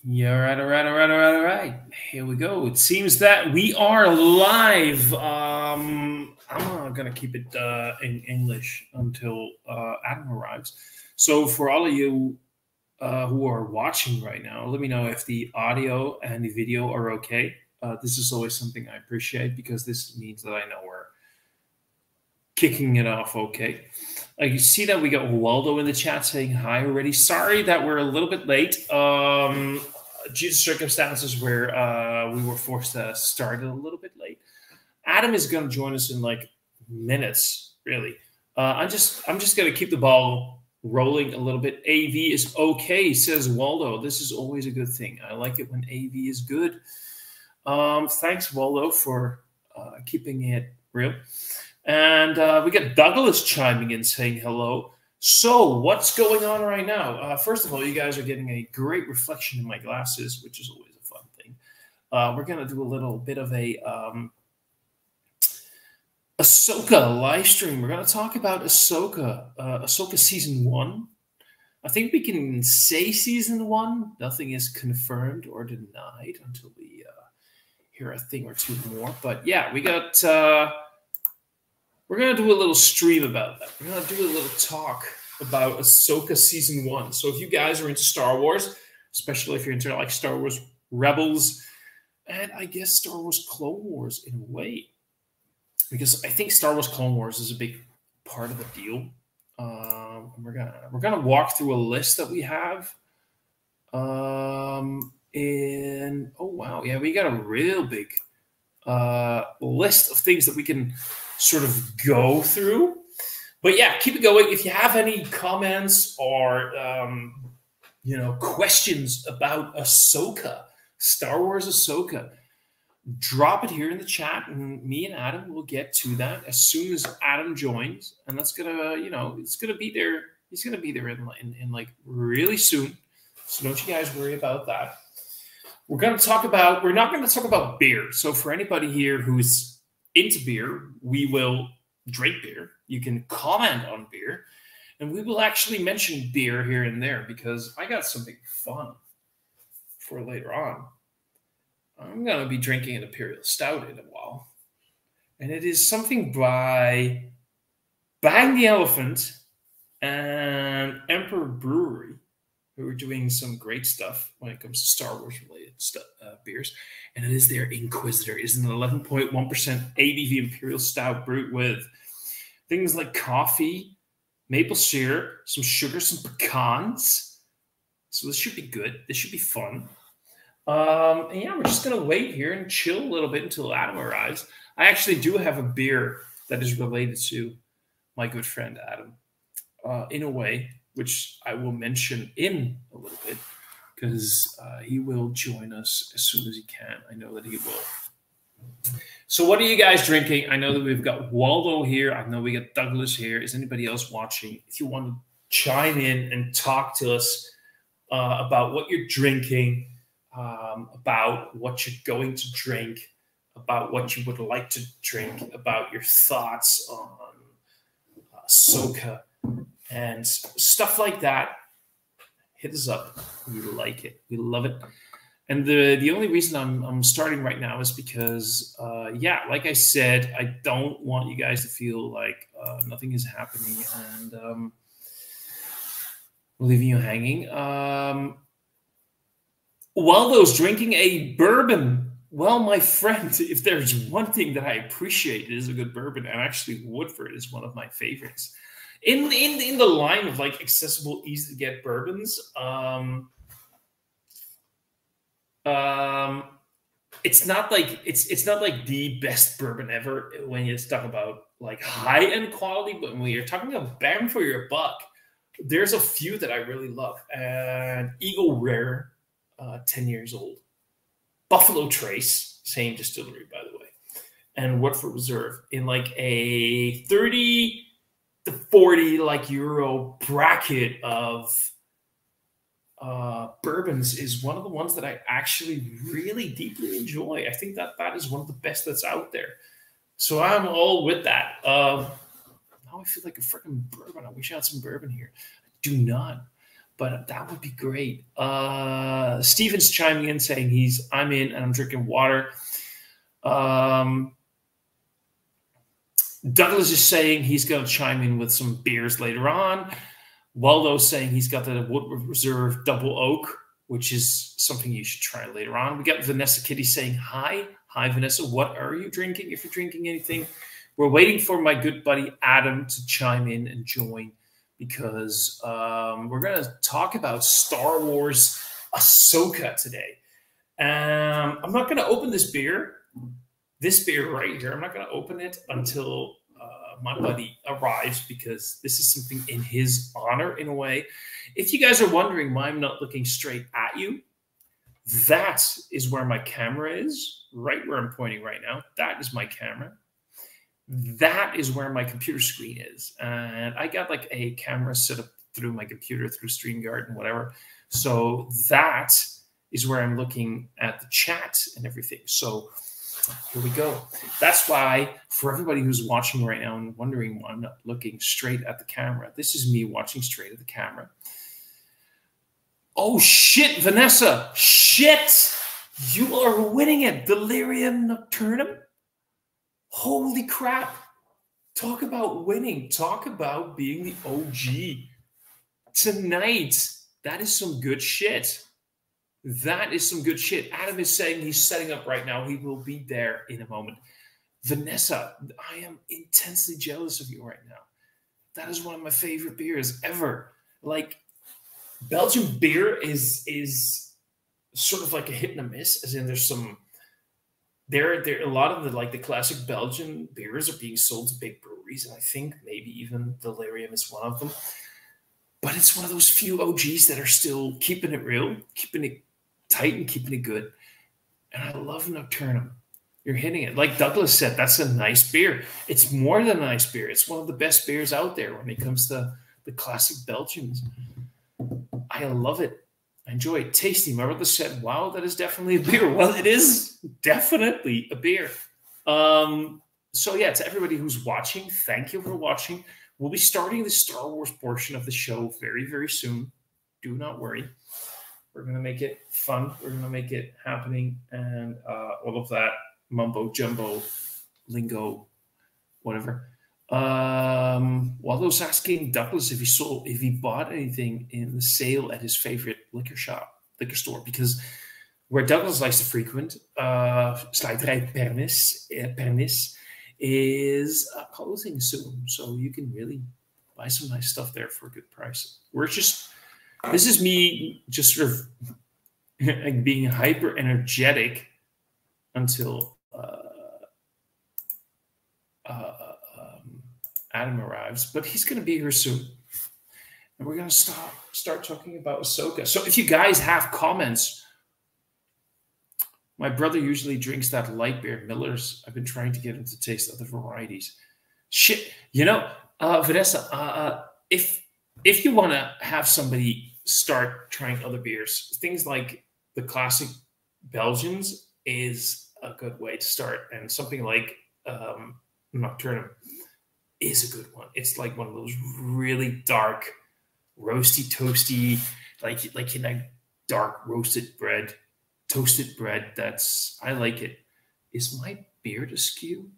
Yeah, all right. Here we go. It seems that we are live. I'm gonna keep it in English until Adam arrives. So for all of you who are watching right now, let me know if the audio and the video are okay. This is always something I appreciate because this means that I know we're kicking it off okay. You see that we got Waldo in the chat saying hi already. Sorry that we're a little bit late. Due to circumstances where we were forced to start a little bit late. Adam is going to join us in like minutes, really. I'm just going to keep the ball rolling a little bit. AV is okay, says Waldo. This is always a good thing. I like it when AV is good. Thanks, Waldo, for keeping it real. And we got Douglas chiming in saying hello. So what's going on right now? First of all, you guys are getting a great reflection in my glasses, which is always a fun thing. We're going to do a little bit of a Ahsoka live stream. We're going to talk about Ahsoka, Ahsoka Season 1. I think we can say Season 1. Nothing is confirmed or denied until we hear a thing or two more. But yeah, we got... we're going to do a little stream about that. We're going to do a little talk about Ahsoka Season 1. So if you guys are into Star Wars, especially if you're into like Star Wars Rebels, and I guess Star Wars Clone Wars in a way, because I think Star Wars Clone Wars is a big part of the deal. We're gonna walk through a list that we have. Oh wow, yeah, we got a real big list of things that we can sort of go through. But yeah, keep it going. If you have any comments or questions about Ahsoka, Star Wars Ahsoka, drop it here in the chat, and me and Adam will get to that as soon as Adam joins. And that's gonna, it's gonna be there. He's gonna be there in like really soon. So don't you guys worry about that. We're not going to talk about beer. So for anybody here who's into beer, we will drink beer. You can comment on beer, and we will actually mention beer here and there because I got something fun for later on. I'm going to be drinking an Imperial Stout in a while, and it is something by Bang the Elephant and Emperor Brewery, who are doing some great stuff when it comes to Star Wars related beers. And it is their Inquisitor. It is an 11.1% ABV Imperial Stout brewed with things like coffee, maple syrup, some sugar, some pecans. So this should be good. This should be fun. And yeah, we're just going to wait here and chill a little bit until Adam arrives. I actually do have a beer that is related to my good friend Adam in a way, which I will mention in a little bit, because he will join us as soon as he can. I know that he will. So what are you guys drinking? I know that we've got Waldo here. I know we got Douglas here. Is anybody else watching? If you want to chime in and talk to us about what you're drinking, about what you're going to drink, about what you would like to drink, about your thoughts on Ahsoka, and stuff like that, hit us up. We like it. We love it. And the only reason I'm starting right now is because, yeah, like I said, I don't want you guys to feel like nothing is happening and leaving you hanging. Waldo's drinking a bourbon. Well, my friend, if there's one thing that I appreciate, it is a good bourbon. And actually, Woodford is one of my favorites. In the line of like accessible, easy to get bourbons, it's not like the best bourbon ever when you talk about like high end quality, but when you're talking about bang for your buck, there's a few that I really love. And Eagle Rare, 10 years old, Buffalo Trace, same distillery by the way, and Woodford Reserve in like a 30 to 40 like euro bracket of bourbons is one of the ones that I actually really deeply enjoy. I think that is one of the best that's out there. So I'm all with that. Now I feel like a freaking bourbon. I wish I had some bourbon here. I do not. but that would be great. Steven's chiming in saying I'm in and I'm drinking water. Douglas is saying he's going to chime in with some beers later on. Waldo's saying he's got the Woodward Reserve Double Oak, which is something you should try later on. We got Vanessa Kitty saying hi. Hi, Vanessa. What are you drinking, if you're drinking anything? We're waiting for my good buddy Adam to chime in and join, because we're going to talk about Star Wars Ahsoka today. I'm not going to open this beer right here. I'm not going to open it until my buddy arrives, because this is something in his honor, in a way. If you guys are wondering why I'm not looking straight at you, that is where my camera is, right where I'm pointing right now. That is my camera. That is where my computer screen is. And I got like a camera set up through my computer, through StreamYard and whatever. So that is where I'm looking at the chat and everything. So here we go. That's why, for everybody who's watching right now and wondering why I'm not looking straight at the camera, this is me watching straight at the camera. Oh, shit, Vanessa. Shit. You are winning it. Delirium Nocturnum. Holy crap. Talk about winning. Talk about being the OG. Tonight, that is some good shit. That is some good shit. Adam is saying he's setting up right now. He will be there in a moment. Vanessa, I am intensely jealous of you right now. That is one of my favorite beers ever. Like, Belgian beer is sort of like a hit and a miss, as in there's some... There a lot of the classic Belgian beers are being sold to big breweries, and I think maybe even Delirium is one of them. But it's one of those few OGs that are still keeping it real, keeping it tight and keeping it good. And I love Nocturnum. You're hitting it. Like Douglas said, that's a nice beer. It's more than a nice beer. It's one of the best beers out there when it comes to the classic Belgians. I love it. I enjoy it. Tasty. My brother said, wow, that is definitely a beer. Well, it is definitely a beer. So yeah, to everybody who's watching, thank you for watching. We'll be starting the Star Wars portion of the show very, very soon. Do not worry. We're going to make it fun. We're going to make it happening. And all of that mumbo jumbo lingo, whatever. Waldo's asking Douglas if he bought anything in the sale at his favorite liquor store, because where Douglas likes to frequent, Slijterij Pernis is closing soon, so you can really buy some nice stuff there for a good price. This is me just sort of like being hyper energetic until Adam arrives, but he's going to be here soon. And we're going to start talking about Ahsoka. So if you guys have comments, my brother usually drinks that light beer, Miller's. I've been trying to get him to taste other varieties. Shit, Vanessa, if you want to have somebody start trying other beers, things like the classic Belgians is a good way to start, and something like Nocturnum is a good one. It's like one of those really dark, roasty, toasty, like in a dark roasted bread, toasted bread. I like it. Is my beard askew?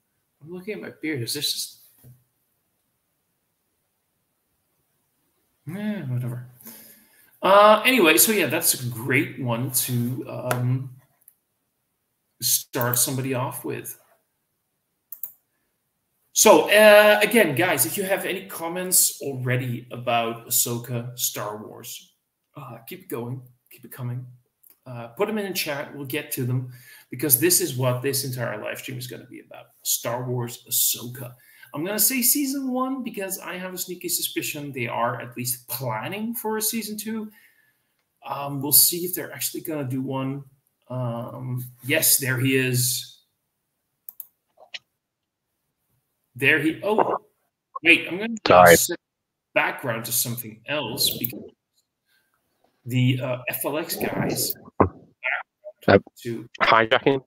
I'm looking at my beard. Is this just... whatever. Anyway, so yeah, that's a great one to start somebody off with. So again, guys, if you have any comments already about Ahsoka, Star Wars, keep it going, keep it coming. Put them in the chat. We'll get to them, because this is what this entire live stream is going to be about. Star Wars Ahsoka. I'm going to say season 1 because I have a sneaky suspicion they are at least planning for a season 2. We'll see if they're actually going to do one. Yes, there he is. Oh, wait, I'm going to set background to something else, because the FLX guys hijacking.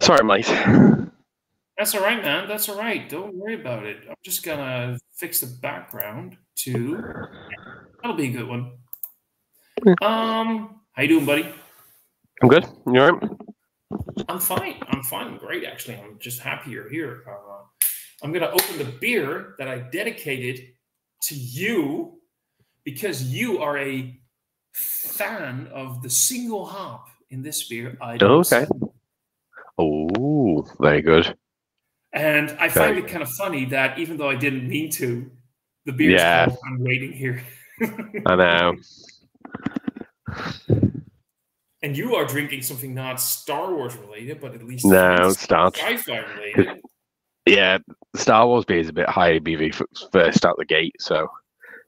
Sorry, mate. That's all right, man. That's all right. Don't worry about it. I'm just gonna fix the background to That'll be a good one. How you doing, buddy? I'm good. You all right? I'm fine. I'm great, actually. I'm just happy you're here. I'm going to open the beer that I dedicated to you because you are a fan of the single hop in this beer. Okay. Oh, very good. And I find it kind of funny that even though I didn't mean to, the beer is called I'm Waiting Here. I know. And you are drinking something not Star Wars related, but at least sci-fi related. Yeah, Star Wars beer is a bit high ABV first out the gate, so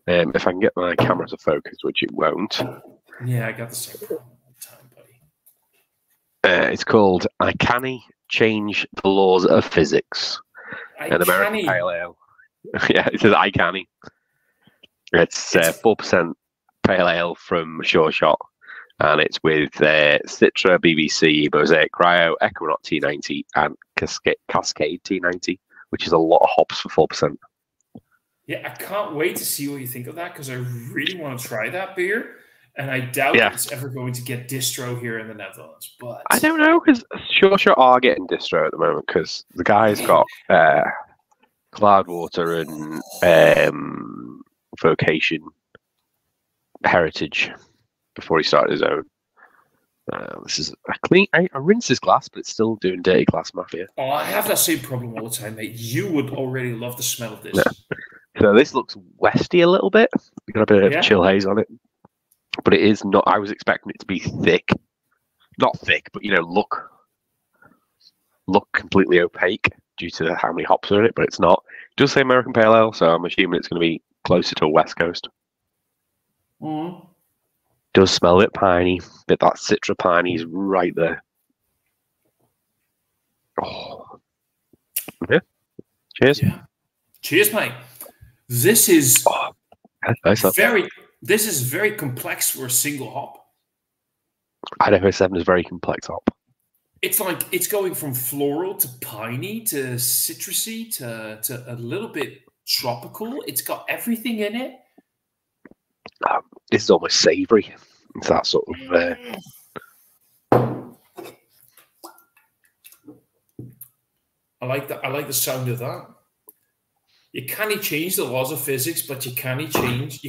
if I can get my camera to focus, which it won't. Yeah, I got the same problem all the time, buddy. It's called I Canny Change the Laws of Physics. An American Pale Ale. Yeah, it says I Canny. It's 4% Pale Ale from Sure Shot. And it's with Citra, BBC, Mosaic Cryo, Equinox T90, and Cascade T90, which is a lot of hops for 4%. Yeah, I can't wait to see what you think of that because I really want to try that beer. And I doubt it's ever going to get distro here in the Netherlands. But I don't know, because Sure Shot are getting distro at the moment because the guy's got Cloudwater and Vocation Heritage before he started his own. This is a clean. I rinse this glass, but it's still doing dirty glass mafia. Oh, I have that same problem all the time, mate. You would already love the smell of this. Yeah. So this looks westy a little bit. We've got a bit of chill haze on it, but it is not. I was expecting it to be thick, not thick, but look completely opaque due to how many hops are in it. But it's not. It does say American Pale Ale, so I'm assuming it's going to be closer to a West Coast. Mm. Does smell a bit piney, but that Citra piney is right there. Oh, yeah. Cheers. Yeah. Cheers, mate. This is very complex for a single hop. Idaho 7 is very complex hop. It's like it's going from floral to piney to citrusy to a little bit tropical. It's got everything in it. This is almost savoury. It's that sort of. I like the sound of that. You can't change the laws of physics, but you can change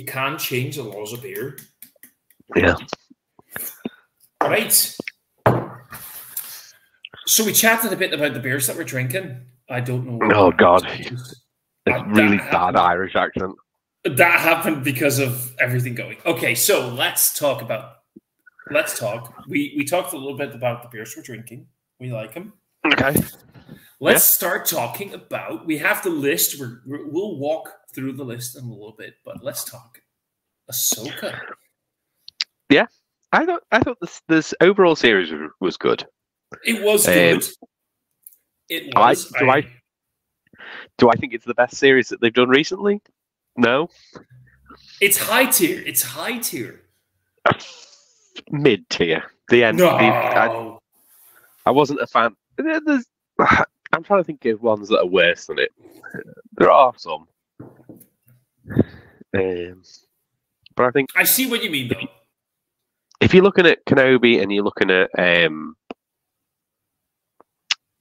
the laws of beer. Yeah. Right. So we chatted a bit about the beers that we're drinking. I don't know. Oh God, it's really bad Irish accent. That happened because of everything going. Okay, so let's talk. We talked a little bit about the beers we're drinking. We like them. Okay. Let's start talking about. We have the list. We'll walk through the list in a little bit, but let's talk Ahsoka. Yeah, I thought this overall series was good. It was good. It was. Do I think it's the best series that they've done recently? No. It's high tier. It's high tier. Mid tier. The end. No. I wasn't a fan. I'm trying to think of ones that are worse than it. There are some. But I think I see what you mean, though. If you're looking at Kenobi and you're looking at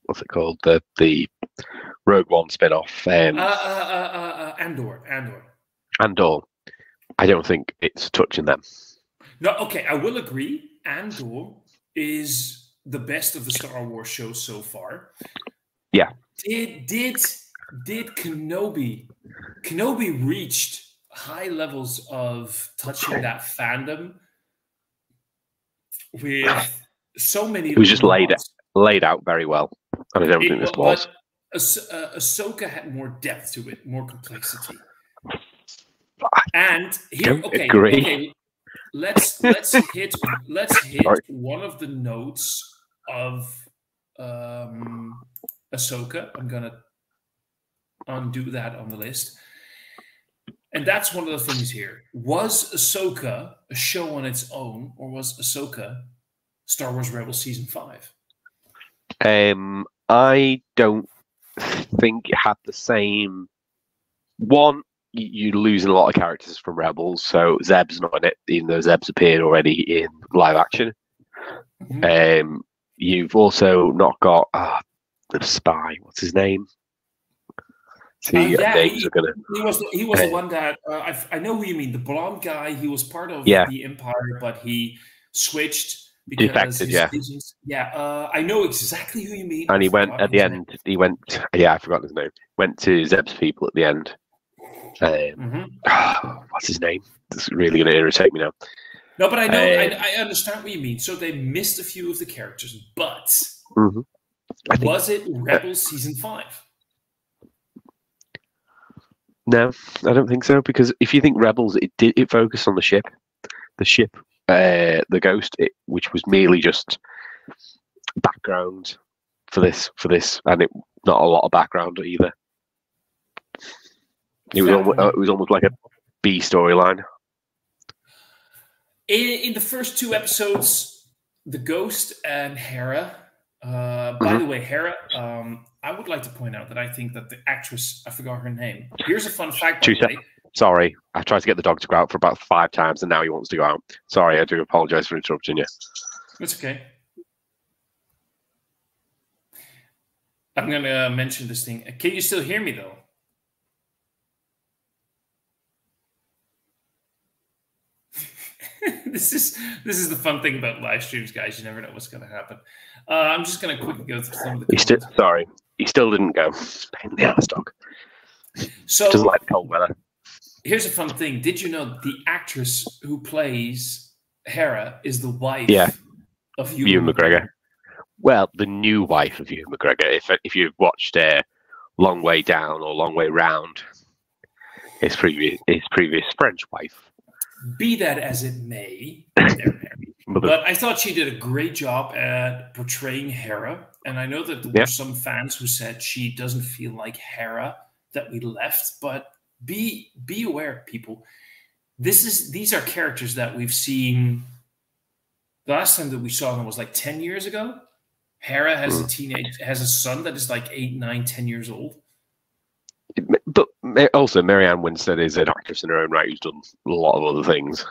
what's it called? The Rogue One spin-off. Andor. Andor. I don't think it's touching them. No, okay, I will agree. Andor is the best of the Star Wars shows so far. Yeah. Did Kenobi reached high levels of touching that fandom with so many. It was just laid out very well, and I don't think this was. Ahsoka had more depth to it, more complexity. And here, okay, let's hit one of the notes of Ahsoka. I'm gonna undo that on the list, and that's one of the things here. Was Ahsoka a show on its own, or was Ahsoka Star Wars Rebels Season 5? I don't think it had the same. One, you're losing a lot of characters from Rebels. So Zeb's not in it, even though Zeb's appeared already in live action. Mm-hmm. You've also not got the spy. What's his name? Names are gonna. He was the one that I know who you mean. The blonde guy. He was part of the Empire, but he switched because defected. I know exactly who you mean. And he went at the end. Name. He went. Yeah, I forgot his name. Went to Zeb's people at the end. What's his name? This is really going to irritate me now. No, but I know. I understand what you mean. So they missed a few of the characters, but was it Rebels season 5? No, I don't think so. Because if you think Rebels, it focused on the ship, the Ghost, which was merely just background for this, and it not a lot of background either. It was almost like a B storyline. In the first 2 episodes, the Ghost and Hera. By the way, Hera. I would like to point out that I think that the actress, I forgot her name. Here's a fun fact. Sorry, I tried to get the dog to go out for about 5 times, and now he wants to go out. Sorry, I do apologize for interrupting you. It's okay. I'm going to mention this thing. Can you still hear me, though? This is the fun thing about live streams, guys. You never know what's going to happen. I'm just going to quickly go through some of the He still didn't go. Pain in the ass, dog. So doesn't like cold weather. Here's a fun thing. Did you know the actress who plays Hera is the wife of Ewan McGregor? Well, the new wife of Ewan McGregor. If you've watched Long Way Down or Long Way Round, his previous French wife. Be that as it may, they're married. But I thought she did a great job at portraying Hera. And I know that there were some fans who said she doesn't feel like Hera that we left. But be aware, people. These are characters that we've seen. The last time that we saw them was like 10 years ago. Hera has has a son that is like 8, 9, 10 years old. But also, Marianne Winstead is an actress in her own right who's done a lot of other things.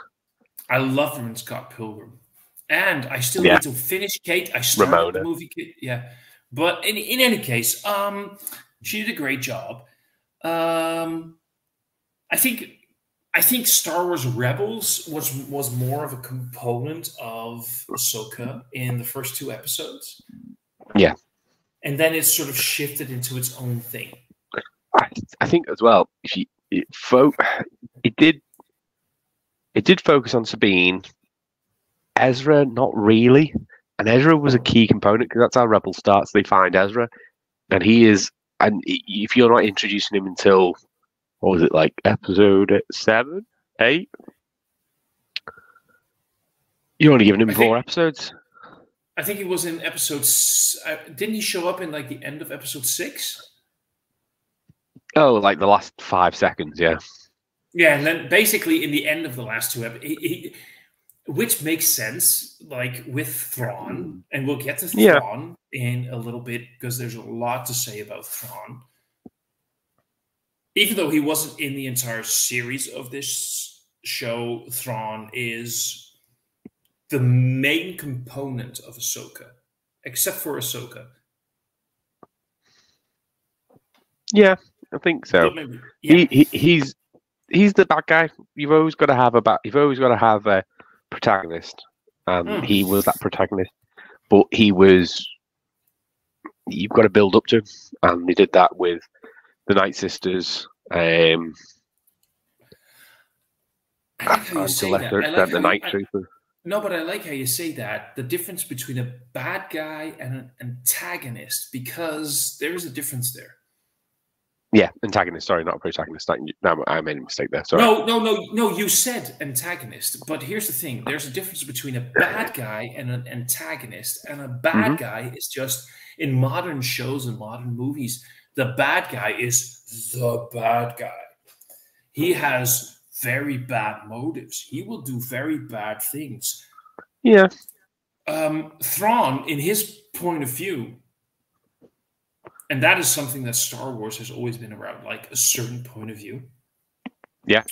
I love her in Scott Pilgrim. And I still need to finish Kate. I started the movie Kate. Yeah. But in any case, she did a great job. I think Star Wars Rebels was more of a component of Ahsoka in the first 2 episodes. Yeah. And then it sort of shifted into its own thing. I think as well, it did focus on Sabine. Ezra, not really. And Ezra was a key component because that's how Rebel starts. They find Ezra, and he is. And if you're not introducing him until, what was it, like episode 7, 8? You're only giving him 4 episodes. I think he was in episodes. Didn't he show up in like the end of episode 6? Oh, like the last 5 seconds, yeah. Yeah, and then basically in the end of the last 2 episodes, which makes sense, like with Thrawn, and we'll get to Thrawn in a little bit because there's a lot to say about Thrawn. Even though he wasn't in the entire series of this show, Thrawn is the main component of Ahsoka, except for Ahsoka. Yeah, I think so. He's the bad guy. You've always got to have a protagonist, and he was that protagonist. But you've got to build up to him, and they did that with the Night Sisters. And to a lesser extent, the Night Troopers. No, but I like how you say that. The difference between a bad guy and an antagonist, because there is a difference there. Yeah, antagonist. Sorry, not protagonist. No, I made a mistake there. Sorry. No. You said antagonist, but here's the thing: there's a difference between a bad guy and an antagonist. And a bad guy is just in modern shows and modern movies. The bad guy is the bad guy. He has very bad motives. He will do very bad things. Yeah. Thrawn, in his point of view. And that is something that Star Wars has always been around, like a certain point of view. Yeah.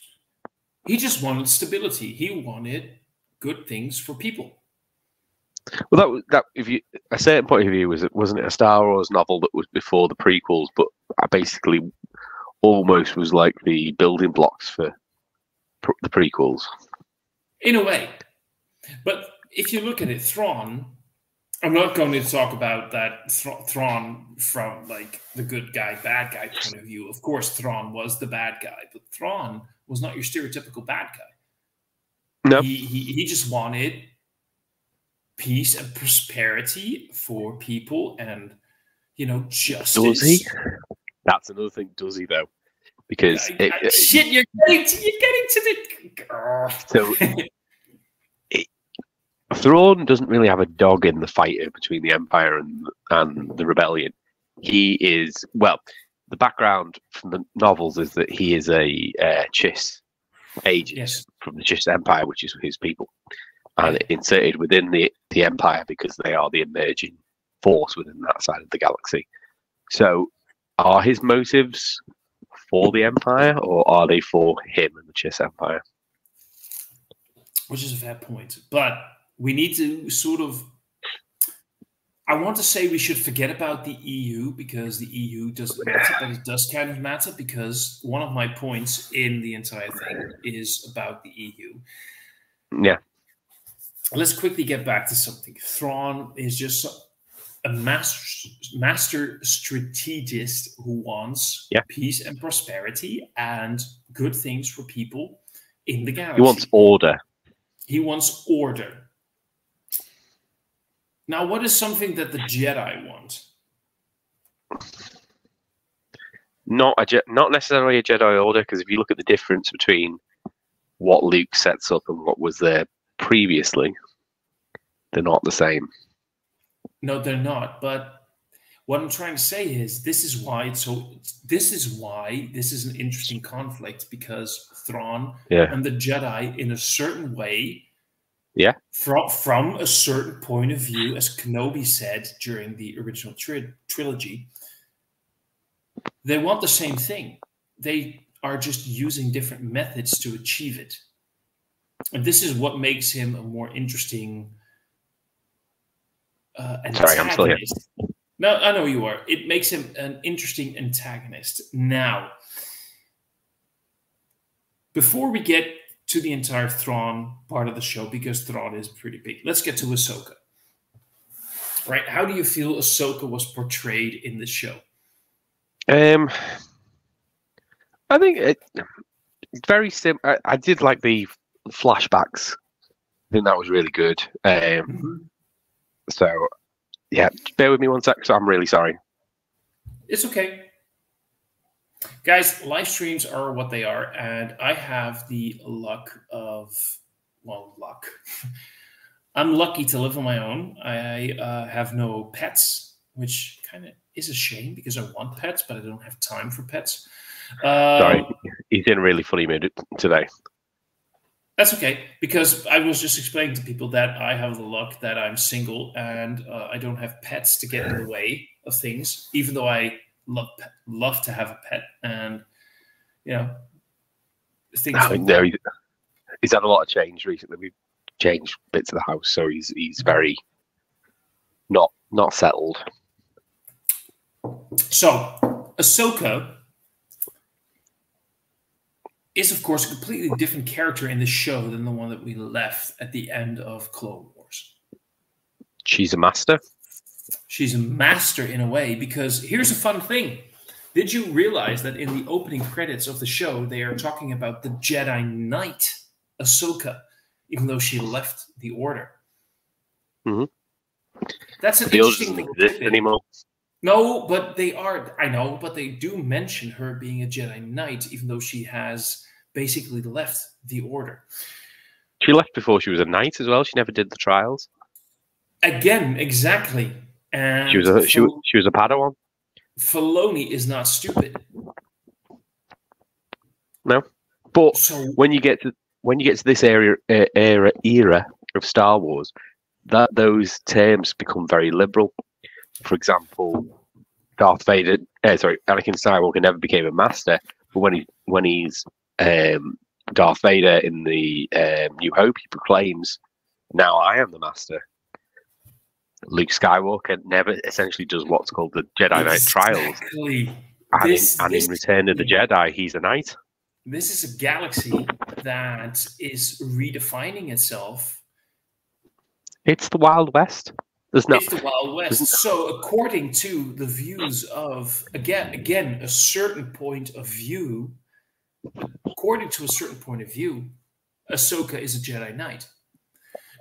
He just wanted stability. He wanted good things for people. Well, that if you a certain point of view wasn't it a Star Wars novel that was before the prequels, but basically almost was like the building blocks for the prequels. In a way. But if you look at it, Thrawn, I'm not going to talk about that Thrawn from like the good guy, bad guy point of view. Of course, Thrawn was the bad guy, but Thrawn was not your stereotypical bad guy. No. He just wanted peace and prosperity for people and, justice. Does he? That's another thing, does he, though? Because shit, you're getting to the. Thrawn doesn't really have a dog in the fight between the Empire and the Rebellion. He is, well, the background from the novels is that he is a Chiss agent from the Chiss Empire, which is his people, and inserted within the Empire because they are the emerging force within that side of the galaxy. So, are his motives for the Empire, or are they for him and the Chiss Empire? Which is a fair point, but we need to sort of. I want to say we should forget about the EU because the EU doesn't matter, but it does kind of matter because one of my points in the entire thing is about the EU. Yeah. Let's quickly get back to something. Thrawn is just a master strategist who wants peace and prosperity and good things for people in the galaxy. He wants order. He wants order. Now, what is something that the Jedi want? Not necessarily a Jedi Order, because if you look at the difference between what Luke sets up and what was there previously, they're not the same. No, they're not. But what I'm trying to say is this is why this is an interesting conflict, because Thrawn and the Jedi, in a certain way, from a certain point of view, as Kenobi said during the original trilogy, they want the same thing. They are just using different methods to achieve it. And this is what makes him a more interesting antagonist. Sorry, I'm still here. No, I know you are. It makes him an interesting antagonist. Now, before we get to the entire Thrawn part of the show, because Thrawn is pretty big, let's get to Ahsoka. Right? How do you feel Ahsoka was portrayed in the show? I think it's very simple. I did like the flashbacks. I think that was really good. So, yeah, bear with me one sec. So I'm really sorry. It's okay. Guys, live streams are what they are, and I have the luck of, luck. I'm lucky to live on my own. I have no pets, which kind of is a shame because I want pets, but I don't have time for pets. Sorry, he's in a really funny mood today. That's okay, because I was just explaining to people that I have the luck that I'm single and I don't have pets to get in the way of things, even though I love to have a pet, and things. No, he's had a lot of change recently. We've changed bits of the house, so he's very not settled. So Ahsoka is, of course, a completely different character in the show than the one that we left at the end of Clone Wars. She's a master. She's a master in a way, because here's a fun thing. Did you realize that in the opening credits of the show, they are talking about the Jedi Knight Ahsoka, even though she left the Order? Mm-hmm. That's an interesting thing. Exist anymore. No, but they are. I know, but they do mention her being a Jedi Knight, even though she has basically left the Order. She left before she was a knight as well. She never did the trials. Again, exactly. And she was a Padawan. Filoni is not stupid. No, but when you get to this era of Star Wars, those terms become very liberal. For example, Anakin Skywalker never became a master, but when he's Darth Vader in the New Hope, he proclaims, "Now I am the Master." Luke Skywalker never essentially does what's called the Jedi Knight trials. And in Return of the Jedi, he's a knight. This is a galaxy that is redefining itself. It's the Wild West. It's the Wild West. So according to the views of, again, a certain point of view, according to a certain point of view, Ahsoka is a Jedi Knight.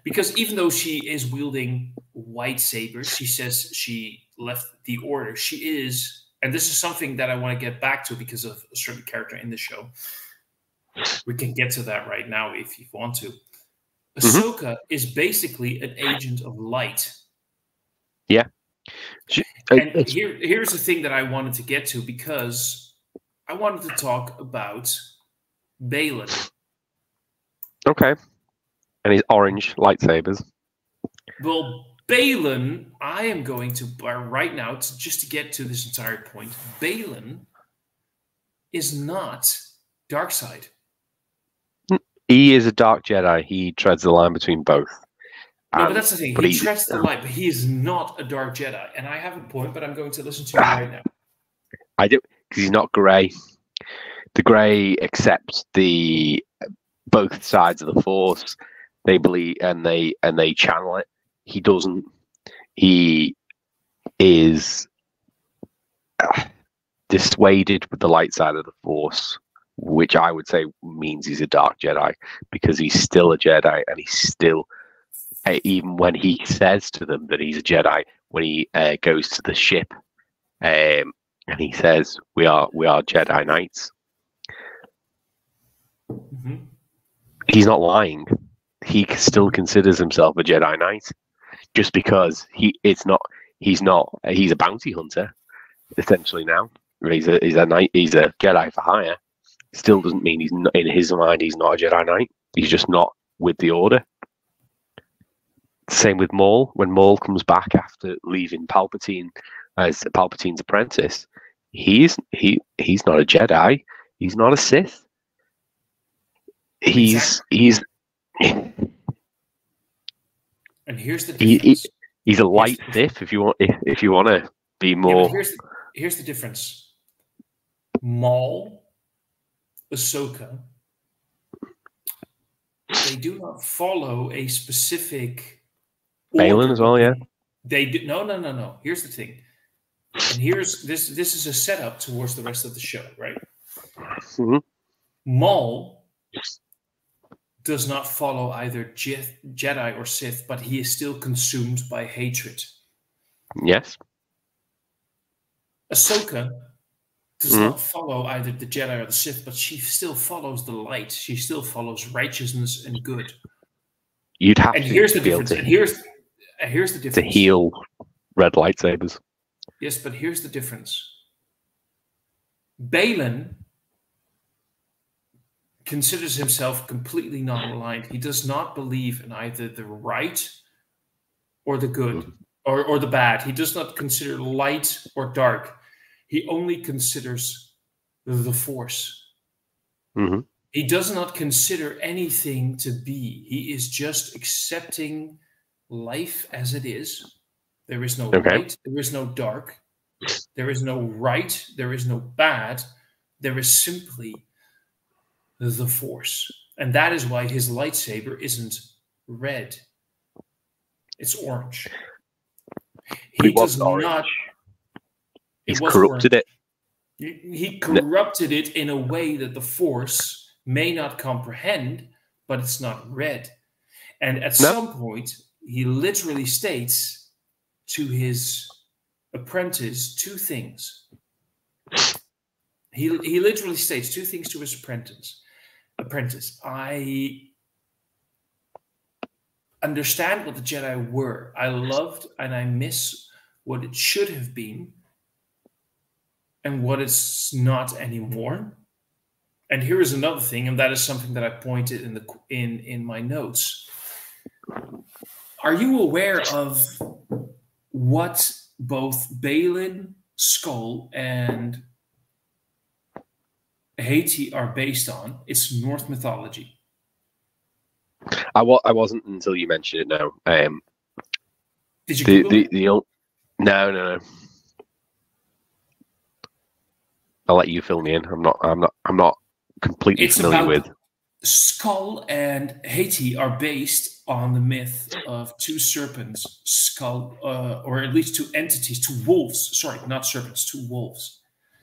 Because even though she is wielding white sabers, she says she left the Order. She is, and this is something that I want to get back to because of a certain character in the show. We can get to that right now if you want to. Ahsoka is basically an agent of light. Yeah. And here's the thing that I wanted to get to, because I wanted to talk about Baylan. Okay. And his orange lightsabers. Well, Baylan, I am going to, right now, just to get to this entire point, Baylan is not dark side. He is a dark Jedi. He treads the line between both. No, but that's the thing. He treads the line, but he is not a dark Jedi. And I have a point, but I'm going to listen to you right now. I do, because he's not grey. The grey accepts both sides of the Force. They believe and they channel it. He doesn't. He is dissuaded with the light side of the Force, which I would say means he's a dark Jedi, because he's still a Jedi, and he's still, even when he says to them that he's a Jedi, when he goes to the ship, and he says, "We are Jedi Knights." Mm-hmm. He's not lying. He still considers himself a Jedi Knight, just because he's a bounty hunter, essentially now. He's a knight. He's a Jedi for hire. Still doesn't mean he's not, in his mind, he's not a Jedi Knight. He's just not with the Order. Same with Maul. When Maul comes back after leaving Palpatine as Palpatine's apprentice, he's not a Jedi. He's not a Sith. He's and here's the difference. He's a light Sith. If you want to be more. Yeah, here's the difference. Maul, Ahsoka, they do not follow a specific. Baylan as well, yeah. They do no. Here's the thing, and here's this. This is a setup towards the rest of the show, right? Mm-hmm. Maul does not follow either Jedi or Sith, but he is still consumed by hatred. Yes. Ahsoka does not follow either the Jedi or the Sith, but she still follows the light. She still follows righteousness and good. You'd have and to here's the be difference. able to, and here's the difference. To heal red lightsabers. Yes, but here's the difference. Baylan considers himself completely non-aligned. He does not believe in either the right or the good or the bad. He does not consider light or dark. He only considers the Force. Mm-hmm. He does not consider anything to be. He is just accepting life as it is. There is no light. There is no dark. There is no right. There is no bad. There is simply the Force. And that is why his lightsaber isn't red. It's orange. He does not. He's corrupted it. He corrupted it in a way that the Force may not comprehend, but it's not red. And at some point, he literally states to his apprentice two things. He literally states two things to his apprentice. I understand what the Jedi were. I loved and I miss what it should have been and what it's not anymore. And here is another thing, and that is something that I pointed in my notes. Are you aware of what both Baylan Skoll and Haiti are based on, it's Norse mythology. I wasn't until you mentioned it now. Did you Google it? No. I'll let you fill me in. I'm not completely familiar with. Skull and Haiti are based on the myth of two serpents, Skull, or at least two entities, two wolves. Sorry, not serpents, two wolves.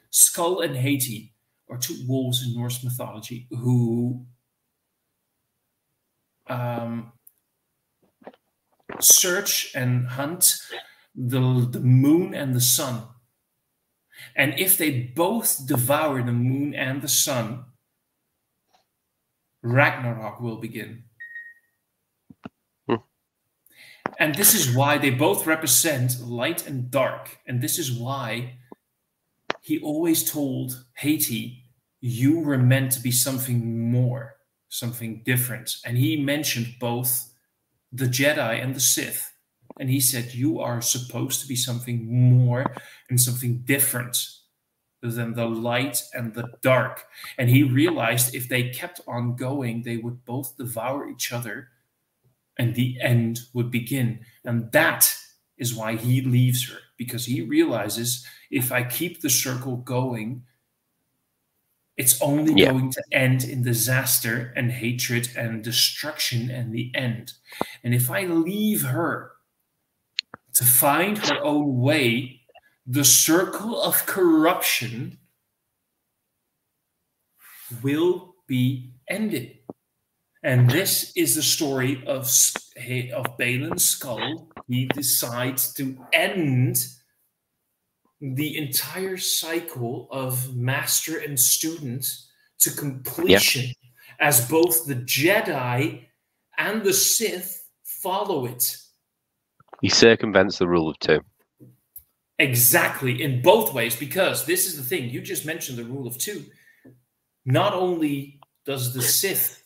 Skull and Haiti are two wolves in Norse mythology who search and hunt the moon and the sun. And if they both devour the moon and the sun, Ragnarok will begin. And this is why they both represent light and dark. And this is why he always told Haiti, you were meant to be something more, something different. And he mentioned both the Jedi and the Sith. And he said, you are supposed to be something more and something different than the light and the dark. And he realized if they kept on going, they would both devour each other and the end would begin. And that is why he leaves her, because he realizes if I keep the circle going, it's only going to end in disaster and hatred and destruction and the end. And if I leave her to find her own way, the circle of corruption will be ended. And this is the story of Balin's skull. He decides to end the entire cycle of master and student to completion, as both the Jedi and the Sith follow it. He circumvents the rule of two. Exactly, in both ways, because this is the thing. You just mentioned the rule of two. Not only does the Sith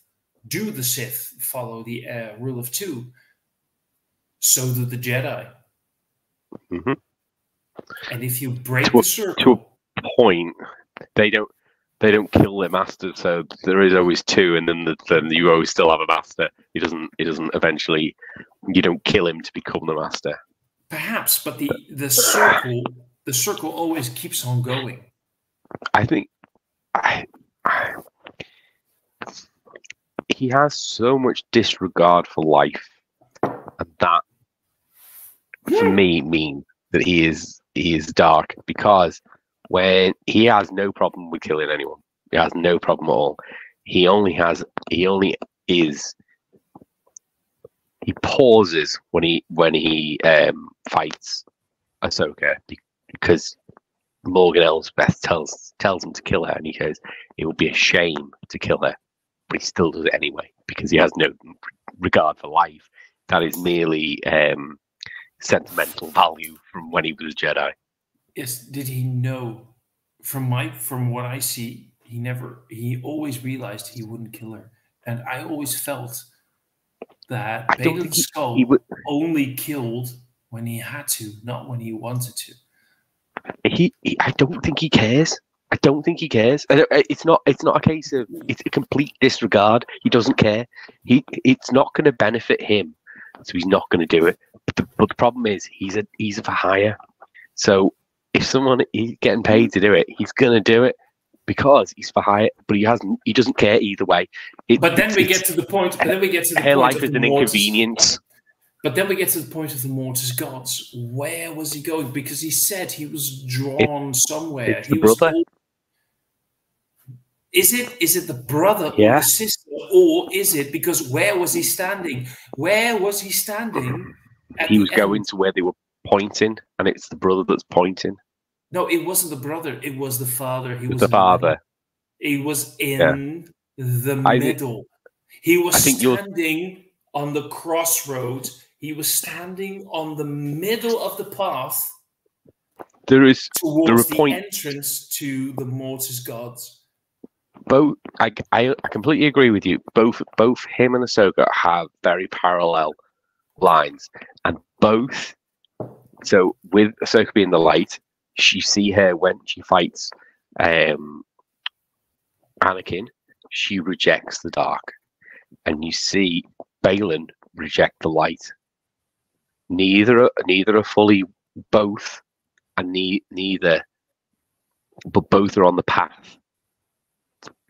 follow the rule of two, so do the Jedi. Mm-hmm. And if you break the circle, to a point, they don't kill their master. So there is always two, and then you always still have a master. He doesn't eventually. You don't kill him to become the master. Perhaps, but the circle always keeps on going. I think he has so much disregard for life, and that for me means that he is dark, because when he has no problem with killing anyone, he has no problem at all. He pauses when he fights Ahsoka, because Morgan Elsbeth tells him to kill her, and he goes, it would be a shame to kill her, but he still does it anyway because he has no regard for life. That is merely sentimental value from when he was a Jedi. Yes, did he know? From what I see, he always realized he wouldn't kill her, and I always felt that Balin's skull only killed when he had to, not when he wanted to. I don't think he cares. I don't think he cares. It's not a case of, it's a complete disregard. He doesn't care. It's not going to benefit him, so he's not going to do it. But the problem is he's a for hire. So if someone is getting paid to do it, he's going to do it because he's for hire. But he doesn't care either way. But then we get to the point. Her life is an inconvenience. But then we get to the point of the Mortis gods. Where was he going? Because he said he was drawn somewhere. It's the brother. Is it the brother or the sister, or is it because where was he standing? Where was he standing? He was going to where they were pointing, and it's the brother that's pointing. No, it wasn't the brother. It was the father. He was the father. He was in the middle. He was standing on the crossroads. He was standing on the middle of the path. Towards the entrance to the Mortis gods. Both, I completely agree with you. Both him and Ahsoka have very parallel lines, and both. So with Ahsoka being the light, you see her when she fights Anakin, she rejects the dark, and you see Balin reject the light. Neither are fully both, and neither, but both are on the path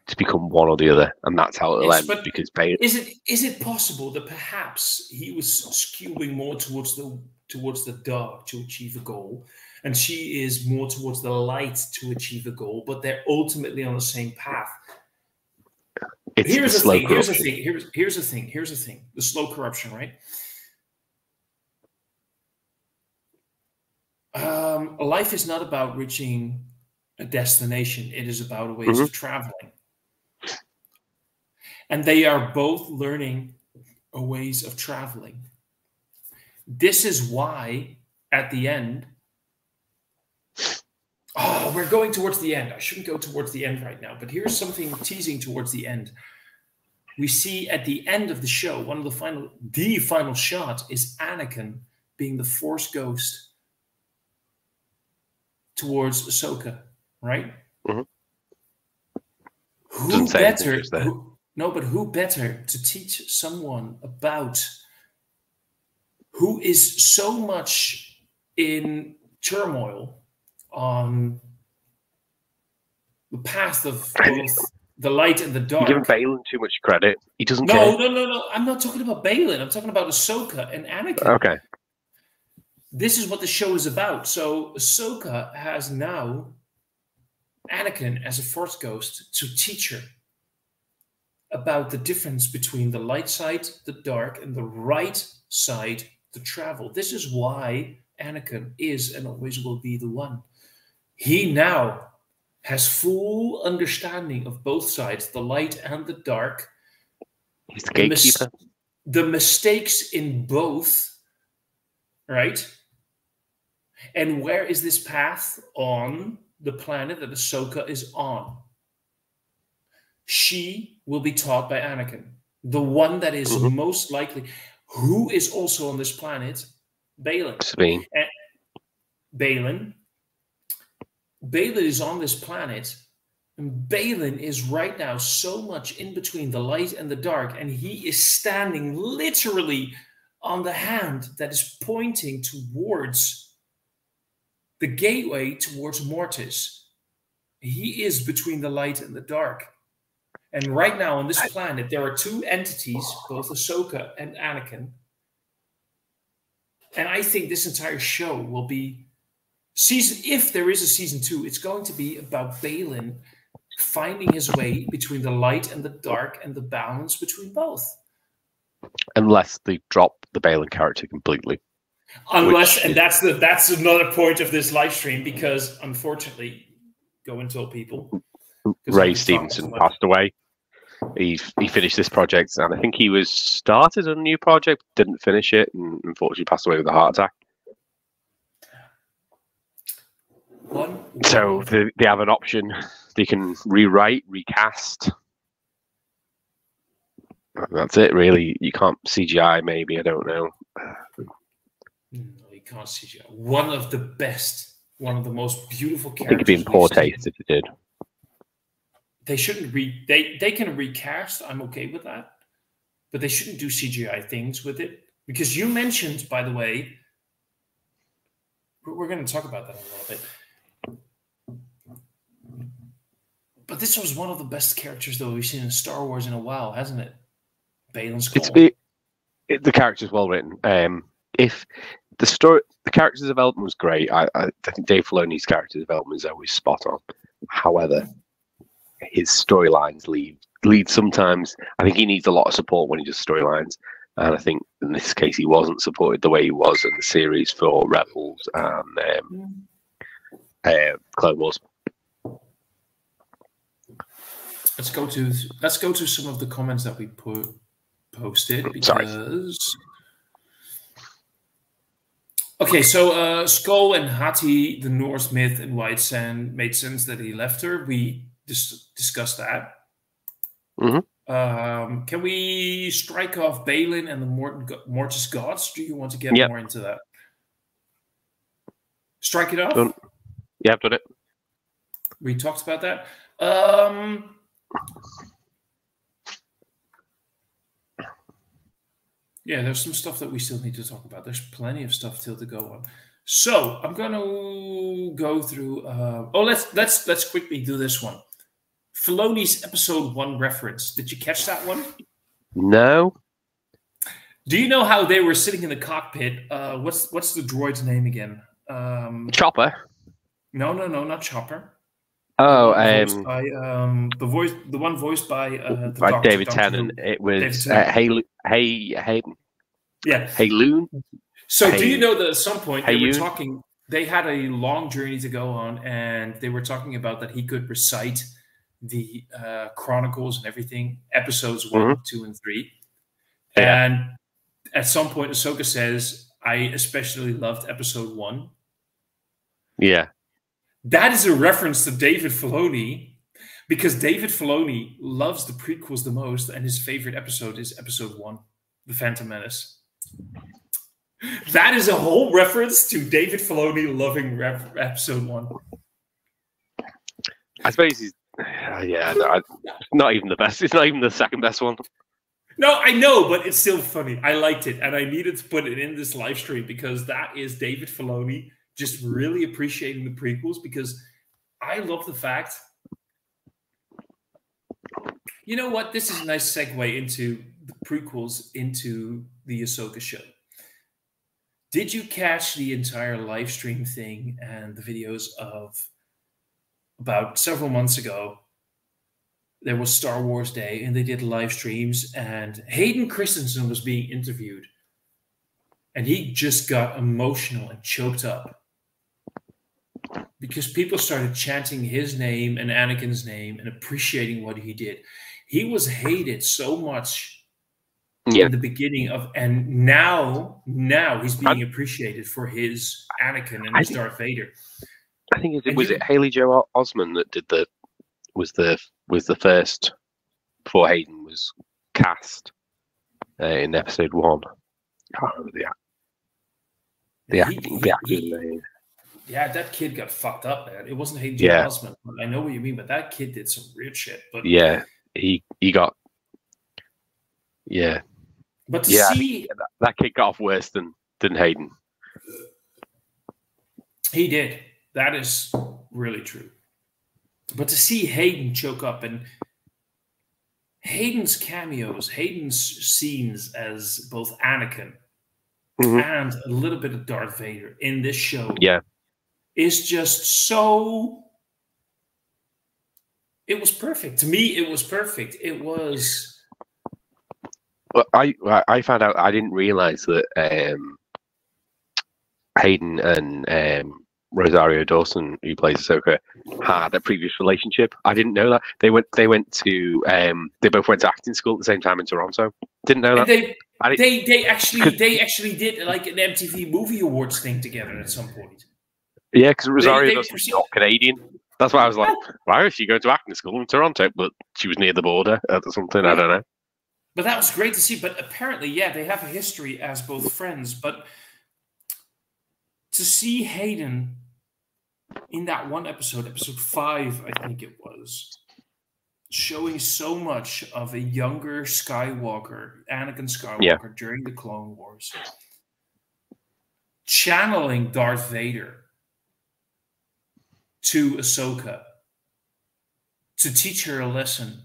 to become one or the other, and that's how it'll end. Because Balin, is it possible that perhaps he was skewing more towards the dark to achieve a goal, and she is more towards the light to achieve a goal, but they're ultimately on the same path? Here's the thing. The slow corruption, right? Life is not about reaching a destination. It is about ways of traveling. And they are both learning ways of traveling. This is why, at the end, we're going towards the end. I shouldn't go towards the end right now, but here's something teasing towards the end. We see at the end of the show, the final shot is Anakin being the Force ghost towards Ahsoka, right? Who better? Who better to teach someone about who is so much in turmoil on the path of both the light and the dark? You're giving Balin too much credit. He doesn't care. No. I'm not talking about Balin. I'm talking about Ahsoka and Anakin. Okay. This is what the show is about. So Ahsoka has now Anakin as a Force ghost to teach her about the difference between the light side, the dark, and the right side to travel. This is why Anakin is and always will be the one. He now has full understanding of both sides, the light and the dark. He's the gatekeeper. The mistakes in both, right? And where is this path on the planet that Ahsoka is on? She will be taught by Anakin, the one that is most likely, who is also on this planet, Balin. Sabine. Balin is on this planet, and Balin is right now so much in between the light and the dark, and he is standing literally on the hand that is pointing towards the gateway towards Mortis. He is between the light and the dark. And right now on this planet, there are two entities, both Ahsoka and Anakin. And I think this entire show will be if there is a season 2, it's going to be about Balin finding his way between the light and the dark and the balance between both. Unless they drop the Balin character completely. That's another point of this live stream, because unfortunately, go and tell people. Ray Stevenson passed away. He finished this project, and I think he was started a new project, didn't finish it, and unfortunately passed away with a heart attack. So they have an option. They can rewrite, recast. That's it, really. You can't CGI, maybe. I don't know. No, you can't CGI. One of the best, one of the most beautiful characters. I think it'd be in poor taste if it did. They shouldn't they can recast. I'm okay with that, but they shouldn't do CGI things with it, because you mentioned, by the way, we're going to talk about that a little bit. But this was one of the best characters that we've seen in Star Wars in a while, hasn't it? Balin's Call. The character's well written. If the character development was great. I think Dave Filoni's character development is always spot on. However, his storylines lead sometimes. I think he needs a lot of support when he does storylines, and I think in this case he wasn't supported the way he was in the series for Rebels and Clone Wars. Let's go to some of the comments that we posted, because. Sorry. Okay, so Skull and Hati, the Norse myth and White Sand, made sense that he left her. We discussed that. Can we strike off Balin and the Mortis gods? Do you want to get more into that? Strike it off? Yeah, I've done it. We talked about that. Yeah, there's some stuff that we still need to talk about. There's plenty of stuff still to go on. So I'm gonna go through. Let's quickly do this one. Filoni's episode 1 reference. Did you catch that one? No. Do you know how they were sitting in the cockpit? What's the droid's name again? Chopper. No, not Chopper. Oh, the one voiced by David Tennant. It was Hayden. Yeah, Hayloon. So do you know that at some point they were talking? They had a long journey to go on, and they were talking about that he could recite the chronicles and everything, episodes 1, 2, and 3. Yeah. And at some point, Ahsoka says, "I especially loved episode 1." Yeah. That is a reference to David Filoni, because David Filoni loves the prequels the most, and his favorite episode is episode 1, The Phantom Menace. That is a whole reference to David Filoni loving episode 1. I suppose he's, not even the best. It's not even the second best one. No, I know, but it's still funny. I liked it, and I needed to put it in this live stream because that is David Filoni just really appreciating the prequels, because I love the fact. You know what? This is a nice segue into the prequels, into the Ahsoka show. Did you catch the entire live stream thing and the videos of about several months ago? There was Star Wars Day, and they did live streams, and Hayden Christensen was being interviewed, and he just got emotional and choked up because people started chanting his name and Anakin's name and appreciating what he did. He was hated so much in the beginning of, and now he's being appreciated for his Anakin and his Darth Vader. I think it was Haley Joel Osment that was the first before Hayden was cast in episode 1. I can't remember the actor's name. Yeah, that kid got fucked up, man. It wasn't Hayden Joel Osment. I know what you mean, but that kid did some weird shit. But yeah, he got But to see that kid got off worse than Hayden. He did. That is really true. But to see Hayden choke up, and Hayden's cameos, Hayden's scenes as both Anakin and a little bit of Darth Vader in this show, is just so. It was perfect. To me, it was perfect. It was. Well, I found out, I didn't realize that Hayden and Rosario Dawson, who plays Ahsoka, had a previous relationship. I didn't know that. They both went to acting school at the same time in Toronto. Didn't know that. They actually did like an MTV Movie Awards thing together at some point. Yeah, because Rosario Dawson's not Canadian. That's why I was like, why is she going to acting school in Toronto? But she was near the border or something. I don't know. But that was great to see. But apparently, they have a history as both friends. But to see Hayden in that one episode, episode 5, I think it was, showing so much of a younger Skywalker, Anakin Skywalker, during the Clone Wars, channeling Darth Vader to Ahsoka to teach her a lesson.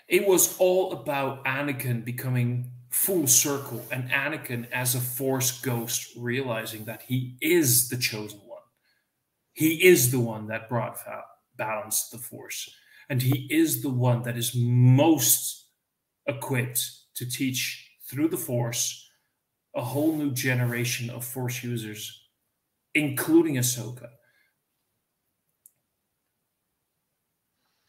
It was all about Anakin becoming full circle, and Anakin as a Force ghost realizing that he is the chosen one. He is the one that brought balance to the Force, and he is the one that is most equipped to teach through the Force a whole new generation of Force users, including Ahsoka.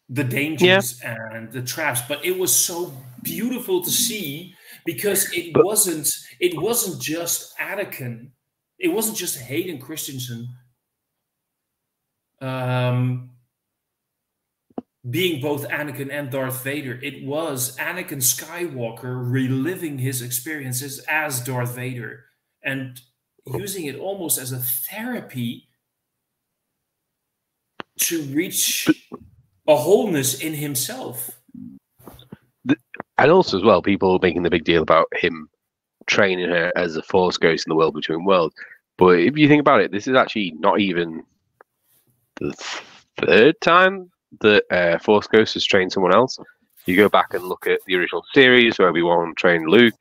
The dangers and the traps, but it was so beautiful to see, because it wasn't just Anakin, it wasn't just Hayden Christensen being both Anakin and Darth Vader. It was Anakin Skywalker reliving his experiences as Darth Vader and using it almost as a therapy to reach a wholeness in himself. And also, as well, people making the big deal about him training her as a Force ghost in the world between worlds. But if you think about it, this is actually not even the third time that Force Ghost has trained someone else. You go back and look at the original series where Obi-Wan trained Luke.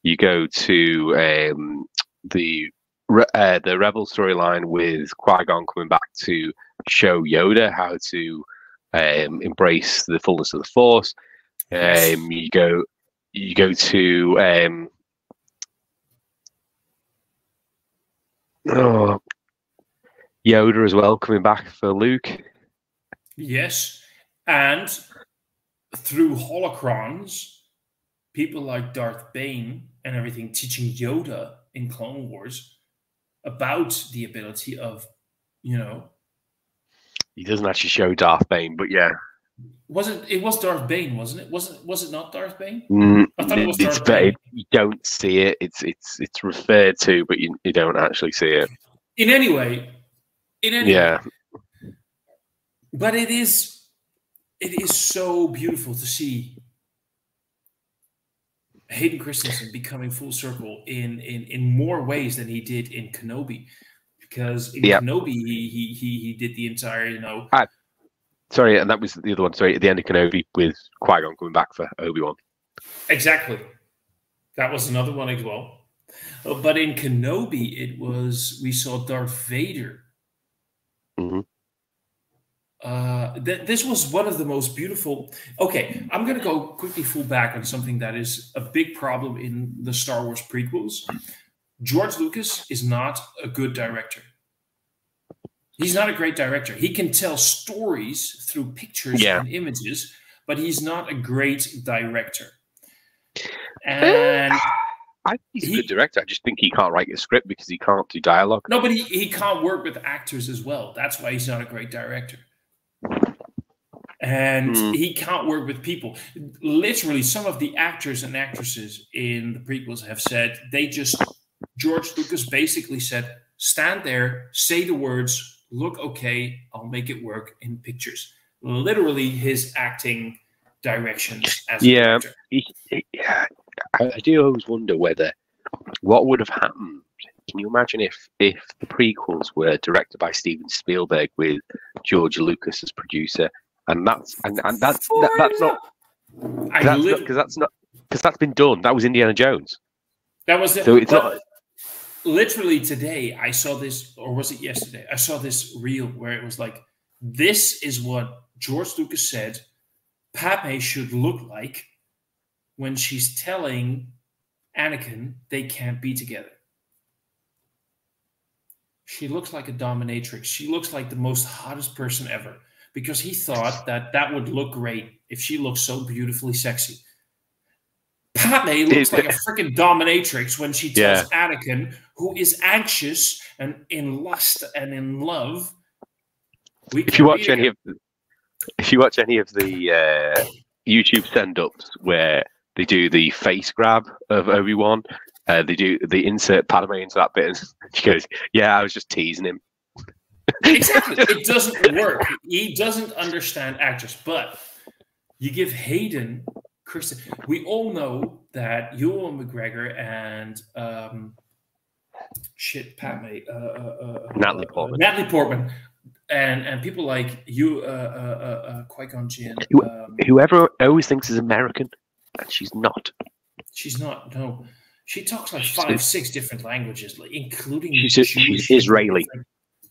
You go to the Rebel storyline with Qui-Gon coming back to show Yoda how to embrace the fullness of the Force. Yes. You go to Yoda as well, coming back for Luke. Yes, and through holocrons, people like Darth Bane and everything teaching Yoda in Clone Wars about the ability of, you know. He doesn't actually show Darth Bane, but yeah. It was Darth Bane, wasn't it? Was it not Darth Bane? I thought it was Darth Bane. You don't see it. It's referred to, but you don't actually see it. In any way. Yeah. But it is so beautiful to see Hayden Christensen becoming full circle in more ways than he did in Kenobi, because in Kenobi he did the entire, you know. Sorry, and that was the other one. Sorry, at the end of Kenobi with Qui-Gon coming back for Obi-Wan. Exactly, that was another one as well. But in Kenobi, we saw Darth Vader. Mm-hmm. This was one of the most beautiful. Okay, I'm going to go quickly full back on something that is a big problem in the Star Wars prequels. George Lucas is not a good director. He's not a great director. He can tell stories through pictures and images, but he's not a great director. And I think he's a good director. I just think he can't write a script because he can't do dialogue. No, but he can't work with actors as well. That's why he's not a great director. And he can't work with people. Literally, some of the actors and actresses in the prequels have said George Lucas basically said, stand there, say the words, look okay, I'll make it work in pictures. Literally his acting directions as a director. I do always wonder what would have happened. Can you imagine if the prequels were directed by Steven Spielberg with George Lucas as producer, and that's not because that's been done. That was Indiana Jones. That was it. So it's not. Literally today, I saw this, or was it yesterday? I saw this reel where it was like, this is what George Lucas said Padme should look like when she's telling Anakin they can't be together. She looks like a dominatrix. She looks like the most hottest person ever, because he thought that would look great if she looks so beautifully sexy. Padme looks like a freaking dominatrix when she tells Anakin, who is anxious and in lust and in love. If you watch any of the YouTube send-ups where they do the face grab of Obi-Wan, they insert Padme into that bit, and she goes, "Yeah, I was just teasing him." Exactly, it doesn't work. He doesn't understand actors, but you give Hayden Christensen. We all know that Ewan McGregor and Natalie Portman, and people like you, Qui-Gon Jinn, whoever always thinks is American, and she's not. She's not. No, she talks like 6 different languages, including she's Israeli.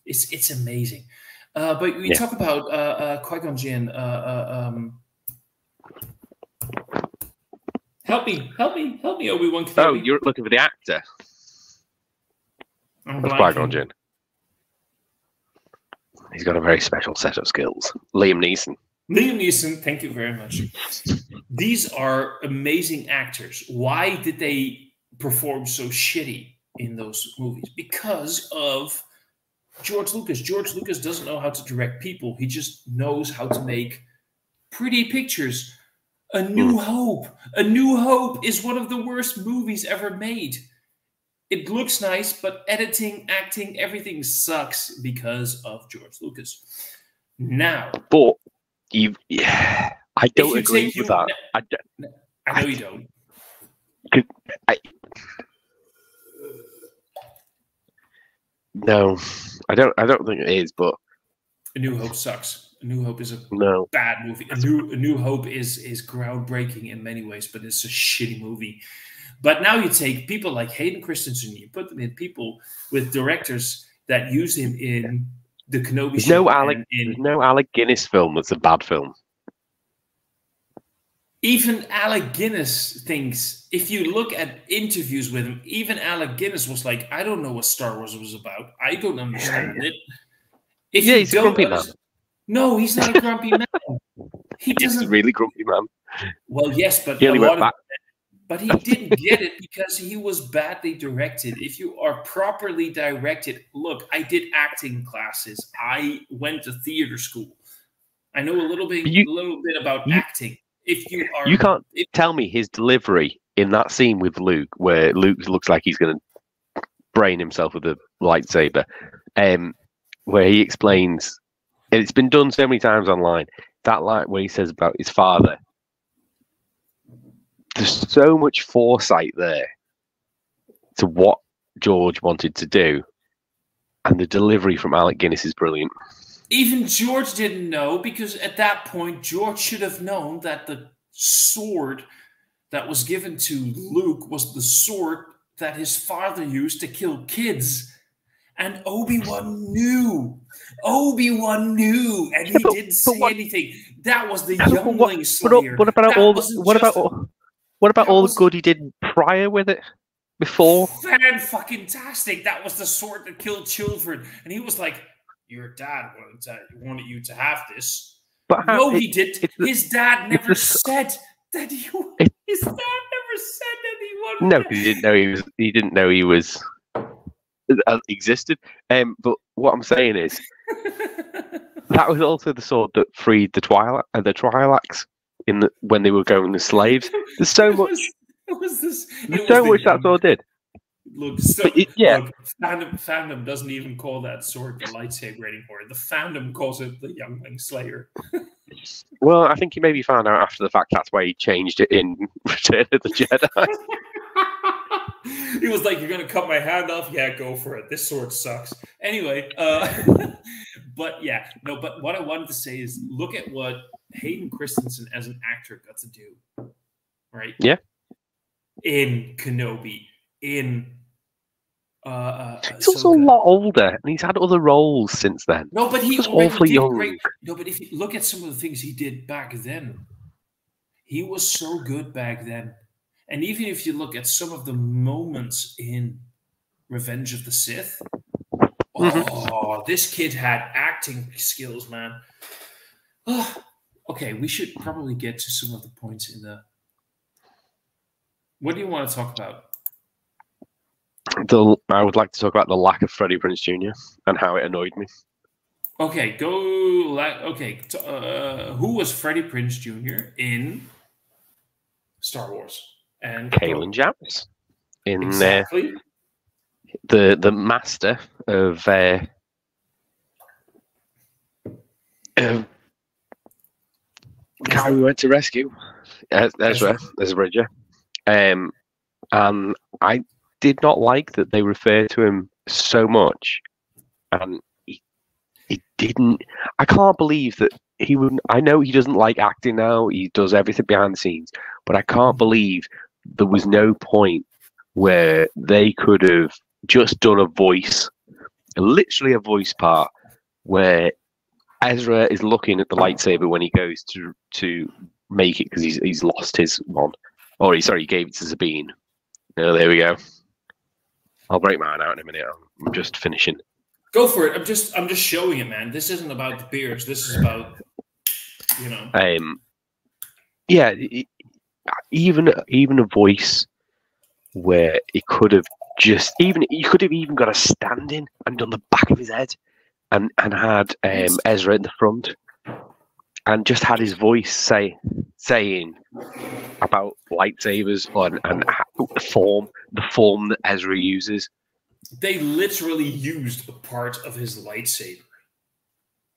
It's amazing. But we talk about Qui-Gon Jinn. Help me, Obi-Wan Kenobi. Oh, you're looking for the actor. That's Qui-Gon Jinn. He's got a very special set of skills. Liam Neeson, thank you very much. These are amazing actors. Why did they perform so shitty in those movies? Because of George Lucas. George Lucas doesn't know how to direct people. He just knows how to make pretty pictures. A New Hope. A New Hope is one of the worst movies ever made. It looks nice, but editing, acting, everything sucks because of George Lucas. Now, but I don't agree with that. I know you don't. No, I don't think it is. But A New Hope sucks. A New Hope is a bad movie. A New Hope is groundbreaking in many ways, but it's a shitty movie. But now you take people like Hayden Christensen, you put them in people with directors that use him in the Kenobi show. There's no Alec Guinness film that's a bad film. Even Alec Guinness thinks, if you look at interviews with him, even Alec Guinness was like, I don't know what Star Wars was about. I don't understand it. He's a grumpy man. No, he's not a grumpy man. He's a really grumpy man. Well, yes, but but he didn't get it because he was badly directed. If you are properly directed, look, I did acting classes. I went to theater school. I know a little bit about acting. You can't tell me his delivery in that scene with Luke, where Luke looks like he's going to brain himself with a lightsaber, where he explains, and it's been done so many times online, that line where he says about his father. There's so much foresight there to what George wanted to do, and the delivery from Alec Guinness is brilliant. Even George didn't know, because at that point, George should have known that the sword that was given to Luke was the sword that his father used to kill kids. And Obi-Wan knew. Obi-Wan knew, and he didn't say anything. That was the youngling slayer. What about all the good he did prior with it? Before? Fan-fucking-tastic. That was the sword that killed children. And he was like, your dad wanted you to have this. But no, he didn't. His dad never said that he. His dad never said that he wanted. No, he didn't know he was. He didn't know he was existed. But what I'm saying is, that was also the sword that freed the Twi'leks when they were going as slaves. There's so much. There's so much that sword did. Look, fandom doesn't even call that sword the lightsaber anymore. The fandom calls it the Youngling Slayer. Well, I think he maybe found out after the fact that's why he changed it in Return of the Jedi. He was like, "You're gonna cut my hand off? Yeah, go for it. This sword sucks." Anyway, but yeah, no. But what I wanted to say is, look at what Hayden Christensen as an actor got to do, right? Yeah. In Kenobi. In he's also a lot older, and he's had other roles since then. No, but he was awfully young. Great. No, but if you look at some of the things he did back then, he was so good back then. And even if you look at some of the moments in Revenge of the Sith, this kid had acting skills, man. Oh, okay, we should probably get to some of the points in the. What do you want to talk about? I would like to talk about the lack of Freddie Prinze Jr. and how it annoyed me. Okay, who was Freddie Prinze Jr. in Star Wars? And Kaylin Japs in exactly. The master of guy we went to rescue, Ezra Bridger, and I did not like that they refer to him so much, and he didn't. I can't believe that he wouldn't. I know he doesn't like acting now. He does everything behind the scenes, but I can't believe there was no point where they could have just done a voice, literally a voice part, where Ezra is looking at the lightsaber when he goes to make it because he's lost his one, or he gave it to Sabine. Oh, there we go. I'll break mine out in a minute. I'm just finishing. Go for it. I'm just showing it, man. This isn't about the beers. This is about, Yeah, even a voice where it could have just you could have even got a stand in and done the back of his head and had Ezra in the front and just had his voice saying about lightsabers and the form that Ezra uses. They literally used a part of his lightsaber.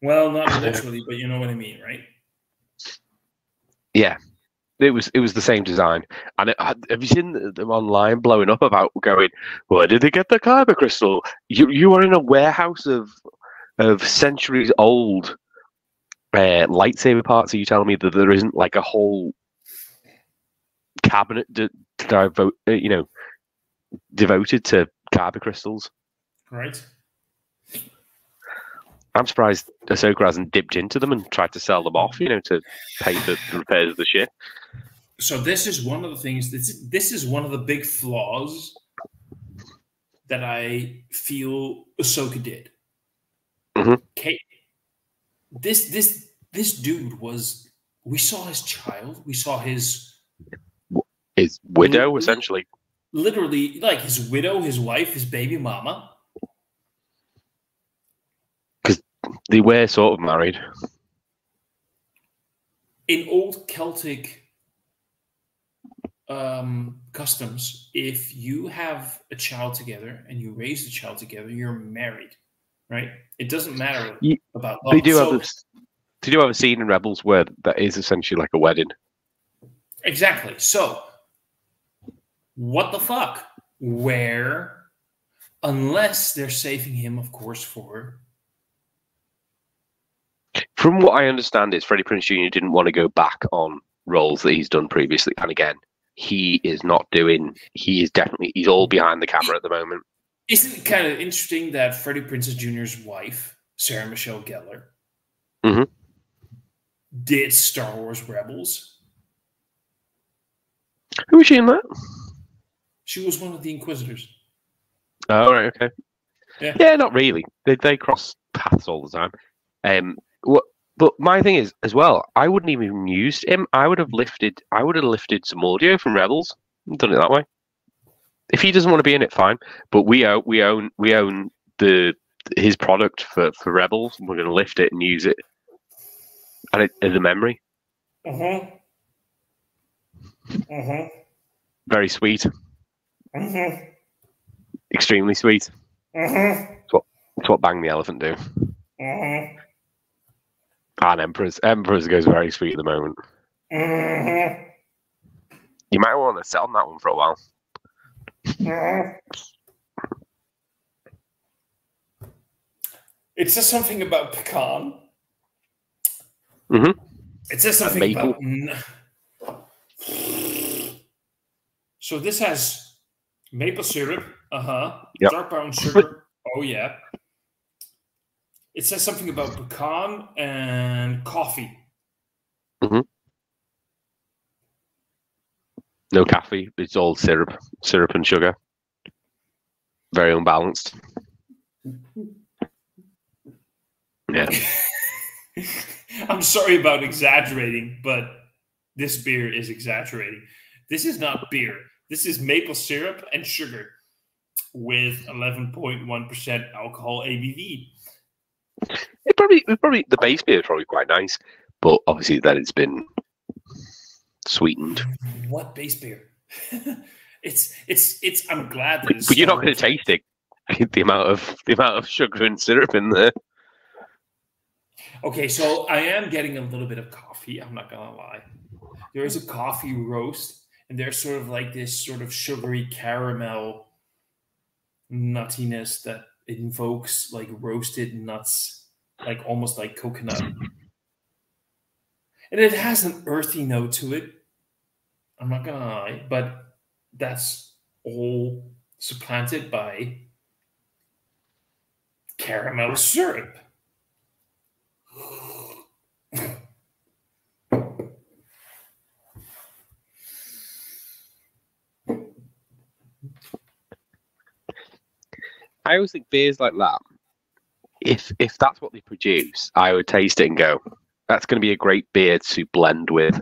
Well, not literally, but you know what I mean, right? Yeah. It was the same design, and have you seen them online blowing up about going, where did they get the kyber crystal? You are in a warehouse of centuries old lightsaber parts. Are you telling me that there isn't like a whole cabinet devoted to kyber crystals? Right. I'm surprised Ahsoka hasn't dipped into them and tried to sell them off, to pay for the repairs of the ship. So this is one of the things. This is one of the big flaws that I feel Ahsoka did. Mm-hmm. Okay, this dude was. We saw his child. We saw his widow, essentially. Literally, like his widow, his wife, his baby mama. Because they were sort of married. In old Celtic customs, if you have a child together and you raise the child together, you're married, right? It doesn't matter about love. They do have a scene in Rebels where that is essentially like a wedding. Exactly. So, what the fuck? Where, unless they're saving him, of course, for. From what I understand, is Freddie Prinze Jr. didn't want to go back on roles that he's done previously, and again, he is not doing. He's all behind the camera at the moment. Isn't it kind of interesting that Freddie Prinze Jr.'s wife, Sarah Michelle Gellar, mm-hmm. did Star Wars Rebels? Who was she in that? She was one of the Inquisitors. Oh, right, okay. Yeah, not really. They cross paths all the time. But my thing is, as well, I wouldn't even used him. I would have lifted some audio from Rebels and done it that way. If he doesn't want to be in it, fine. But we own his product for Rebels, and we're going to lift it and use it as a memory. Mm-hmm. Mm-hmm. Very sweet. Mm-hmm. Extremely sweet. Mm-hmm. It's what Bang the Elephant do. Mm-hmm. And Emperor's goes very sweet at the moment. Mm-hmm. You might want to sit on that one for a while. Mm-hmm. It says something about pecan. Mm-hmm. It says something about. So this has maple syrup. Yep. Dark brown sugar. Oh yeah. It says something about pecan and coffee. Mm-hmm. No coffee. It's all syrup and sugar. Very unbalanced. Yeah. I'm sorry about exaggerating, but this beer is exaggerating. This is not beer. This is maple syrup and sugar with 11.1% alcohol ABV. It probably the base beer is probably quite nice, but obviously then it's been sweetened. What base beer? it's. I'm glad that it's. But you're not going to taste it. The amount of sugar and syrup in there. Okay, so I am getting a little bit of coffee. I'm not gonna lie. There is a coffee roast, and there's sort of like this sort of sugary caramel nuttiness that invokes like roasted nuts, like almost like coconut. And it has an earthy note to it. I'm not gonna lie, but that's all supplanted by caramel syrup. I always think beers like that, if that's what they produce, I would taste it and go, that's going to be a great beer to blend with.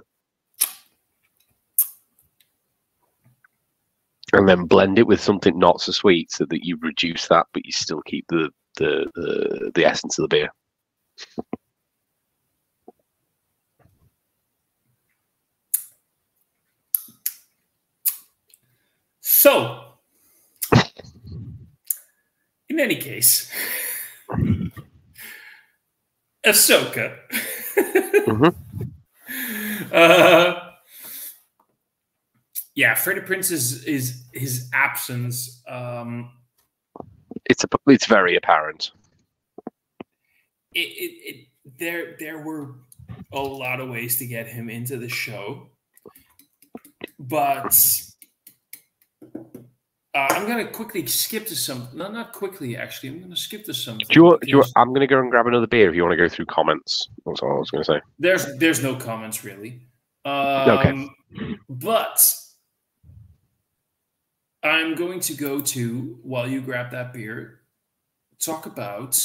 And then blend it with something not so sweet so that you reduce that, but you still keep the essence of the beer. So, in any case, Ahsoka. Yeah, Freddie Prinze is his absence. It's very apparent. There were a lot of ways to get him into the show, but I'm going to quickly skip to some. No, not quickly. Actually, I'm going to skip to something. I'm going to go and grab another beer if you want to go through comments. That's all I was going to say. There's no comments really. Okay. But I'm going to go to, while you grab that beer, talk about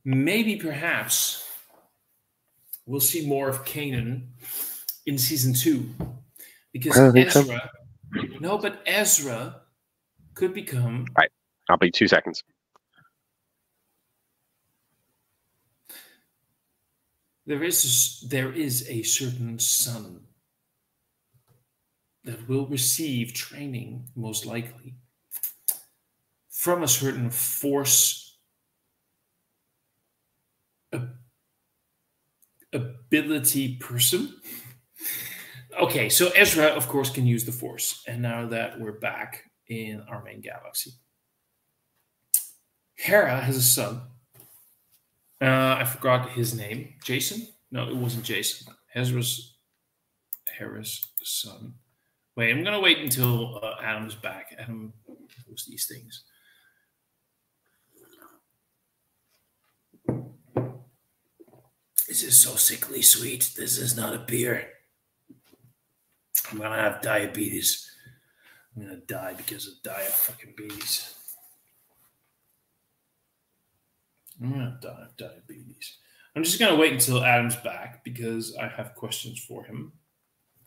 maybe perhaps we'll see more of Kanan in season 2. Because Ezra, but Ezra could become. Right, I'll be 2 seconds. There is a certain son that will receive training, most likely, from a certain Force ability person. Okay, so Ezra, of course, can use the Force. And now that we're back in our main galaxy, Hera has a son. I forgot his name. Jason? No, it wasn't Jason. Hera's son. Wait, I'm going to wait until Adam's back. Adam knows these things. This is so sickly sweet. This is not a beer. I'm going to have diabetes. I'm going to die because of diabetes. I'm going to die of diabetes. I'm just going to wait until Adam's back because I have questions for him.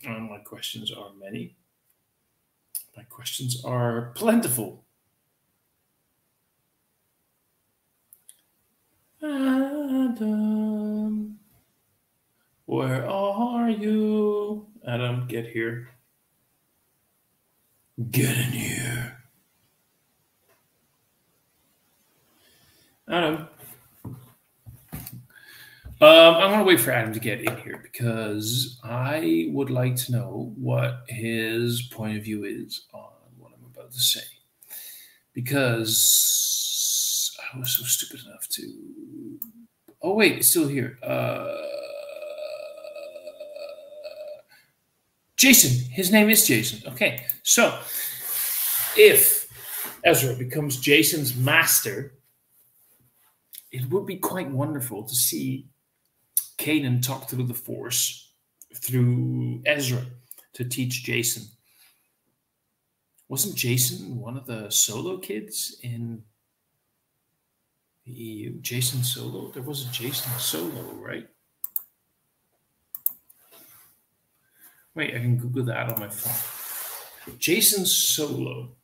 My questions are many. My questions are plentiful. Adam, where are you? Adam, get here. Get in here. Adam. I'm going to wait for Adam to get in here because I would like to know what his point of view is on what I'm about to say. Because I was so stupid enough to... Oh, wait, it's still here. Jason. His name is Jason. Okay, so if Ezra becomes Jason's master, it would be quite wonderful to see Kanan talk through the Force through Ezra to teach Jason. Wasn't Jason one of the Solo kids in the EU? Jason Solo? There was a Jason Solo, right? Wait, I can Google that on my phone. Jason Solo.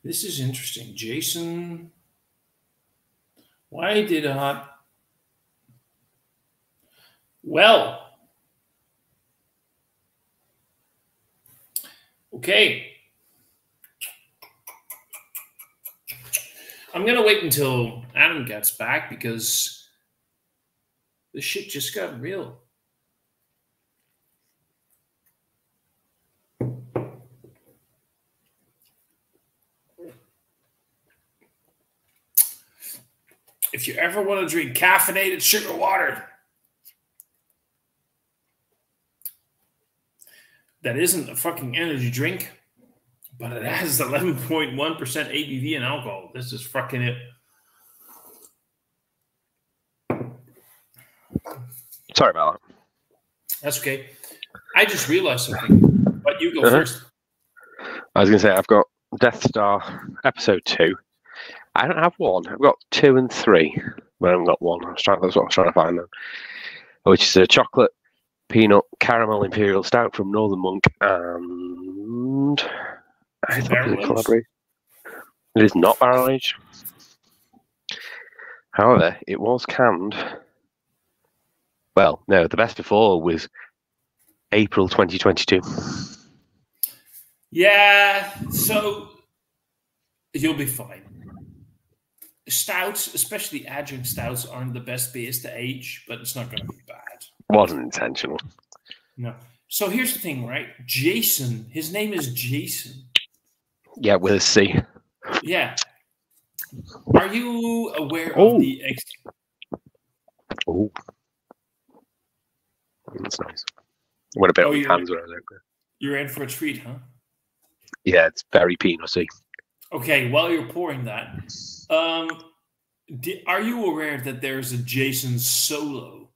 This is interesting. Jason, why did not... Well, okay. I'm going to wait until Adam gets back because this shit just got real. If you ever want to drink caffeinated sugar water that isn't a fucking energy drink, but it has 11.1% ABV and alcohol, this is fucking it. Sorry about that. That's okay. I just realized something, but you go first. I was going to say, I've got Death Star Episode 2. I don't have 1. I've got 2 and 3. But I haven't got 1. That's what I was trying to find now. Which is a chocolate peanut caramel imperial stout from Northern Monk, and I thought it was collaboration. It is not barrel aged. However, it was canned. Well, no, the best before was April 2022. Yeah, so you'll be fine. Stouts, especially adjunct stouts, aren't the best beers to age, but it's not going to be bad. Wasn't intentional. No. So here's the thing, right? Jason, his name is Jason. Yeah, with a C. Yeah. Are you aware of the... Oh. That's nice. What about my hands when I was out there? You're in for a treat, huh? Yeah, it's very peanutty. Okay, while you're pouring that, are you aware that there's a Jason Solo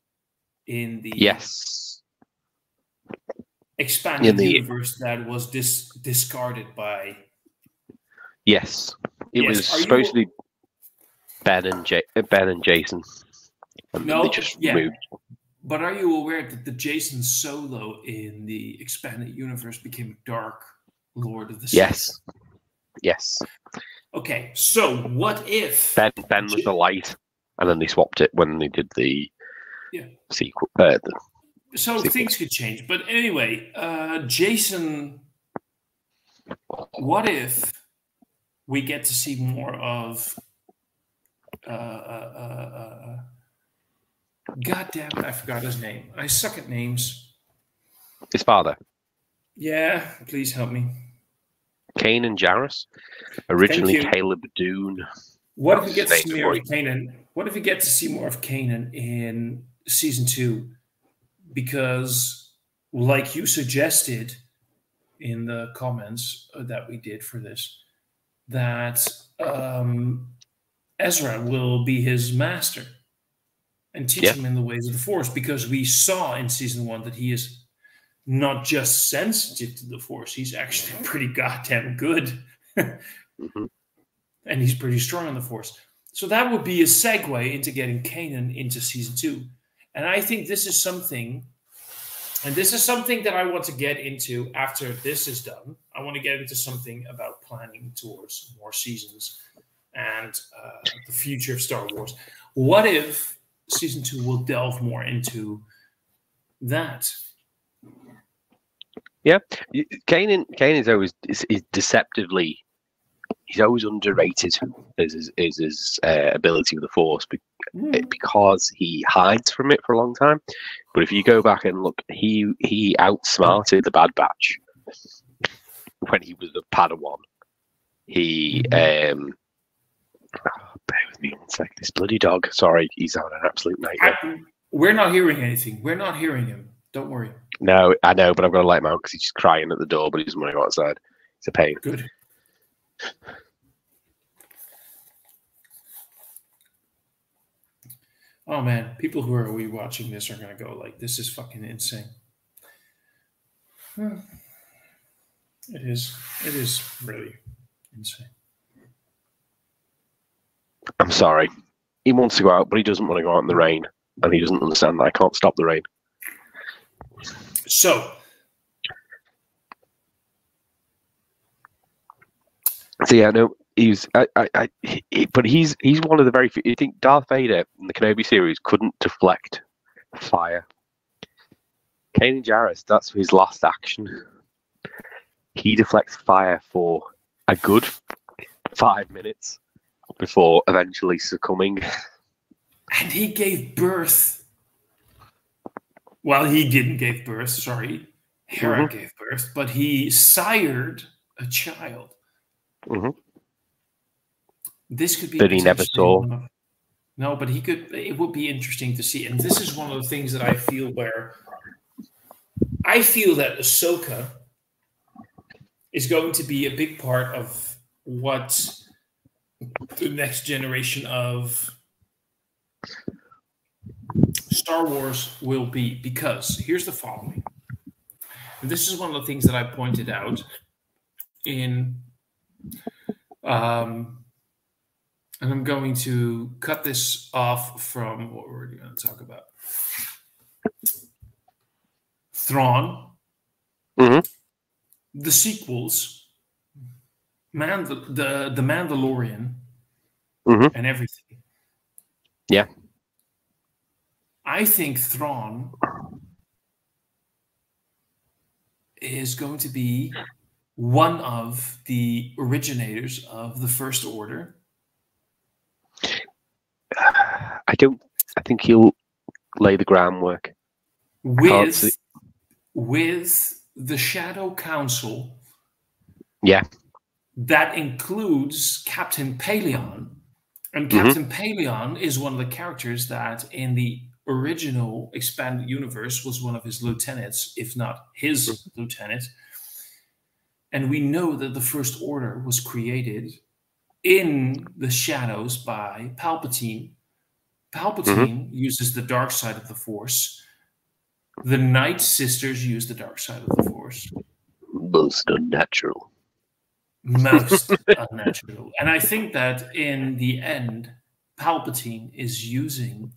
in the expanded universe that was discarded by? Yes, it was supposed to be Ben and Jason. And no, they just moved. But are you aware that the Jason Solo in the expanded universe became Dark Lord of the Sith? Yes. Okay, so what if Ben was the light, and then they swapped it when they did the sequel. So things could change, but anyway, Jason. What if we get to see more of? God damn it! I forgot his name. I suck at names. His father. Yeah, please help me. Kanan Jarrus, originally Caleb Dune. What if we get to see more of Kanan? What if we get to see more of Kanan in season 2? Because, like you suggested in the comments that we did for this, that Ezra will be his master and teach him in the ways of the Force, because we saw in season 1 that he is not just sensitive to the Force, he's actually pretty goddamn good. And he's pretty strong on the Force. So that would be a segue into getting Kanan into season 2. And I think this is something, and this is something that I want to get into after this is done. I want to get into something about planning towards more seasons and the future of Star Wars. What if season 2 will delve more into that? Yeah, Kanan is always is deceptively. He's always underrated as his ability with the Force because he hides from it for a long time. But if you go back and look, he outsmarted the Bad Batch when he was a Padawan. He bear with me one second. This bloody dog. Sorry, he's having an absolute nightmare. We're not hearing anything. We're not hearing him. Don't worry. No, I know, but I've got to let him out because he's just crying at the door, but he doesn't want to go outside. It's a pain. Good. Oh man, people who are rewatching this are going to go like, this is fucking insane. It is really insane. I'm sorry. He wants to go out, but he doesn't want to go out in the rain. And he doesn't understand that I can't stop the rain. So yeah, no, but he's one of the very few. You think Darth Vader in the Kenobi series couldn't deflect fire? Kanan Jarrus, that's his last action. He deflects fire for a good 5 minutes before eventually succumbing. And he gave birth. Well, he didn't give birth, sorry. Hera gave birth, but he sired a child. This could be that he never saw. No, but he could. It would be interesting to see. And this is one of the things that I feel where I feel that Ahsoka is going to be a big part of what the next generation of Star Wars will be. Because here's the following. And this is one of the things that I pointed out in and I'm going to cut this off from what we're going to talk about. Thrawn, the sequels, the Mandalorian, and everything. Yeah. I think Thrawn is going to be one of the originators of the First Order? I think he'll lay the groundwork. With the Shadow Council. Yeah. That includes Captain Paleon. And Captain Paleon is one of the characters that in the original expanded universe was one of his lieutenants, if not his lieutenant. And we know that the First Order was created in the shadows by Palpatine. Palpatine uses the dark side of the Force. The Night Sisters use the dark side of the Force. Most unnatural. Most unnatural. And I think that in the end, Palpatine is using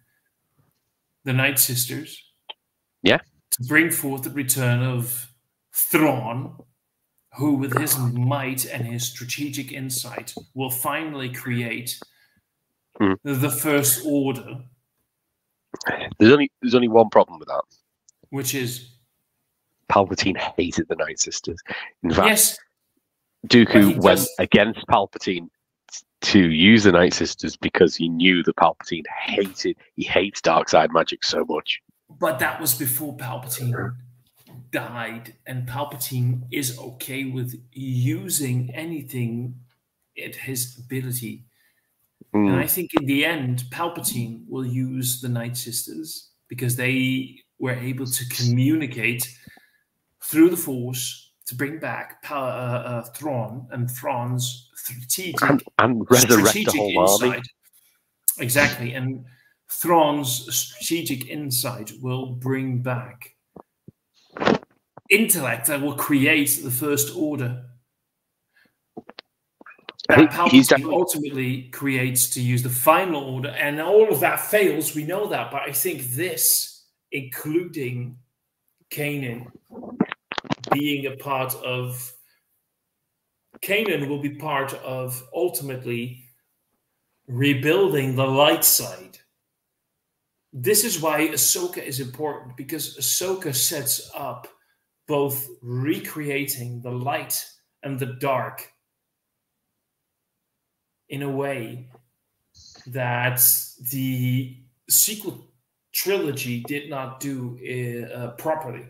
the Night Sisters to bring forth the return of Thrawn, who with his might and his strategic insight will finally create the First Order. There's only one problem with that. Which is? Palpatine hated the Night Sisters. In fact, yes, Dooku went against Palpatine to use the Night Sisters because he knew that Palpatine hates dark side magic so much. But that was before Palpatine died, and Palpatine is okay with using anything at his ability. And I think in the end, Palpatine will use the Night Sisters because they were able to communicate through the Force to bring back Thrawn and Thrawn's strategic and resurrect the whole insight. army. Exactly, and Thrawn's strategic insight will bring back intellect that will create the First Order. That Palpatine ultimately creates to use the final order, and all of that fails. We know that, but I think this, including Kanan, being a part of Kanan, will be part of ultimately rebuilding the light side. This is why Ahsoka is important, because Ahsoka sets up both recreating the light and the dark in a way that the sequel trilogy did not do properly.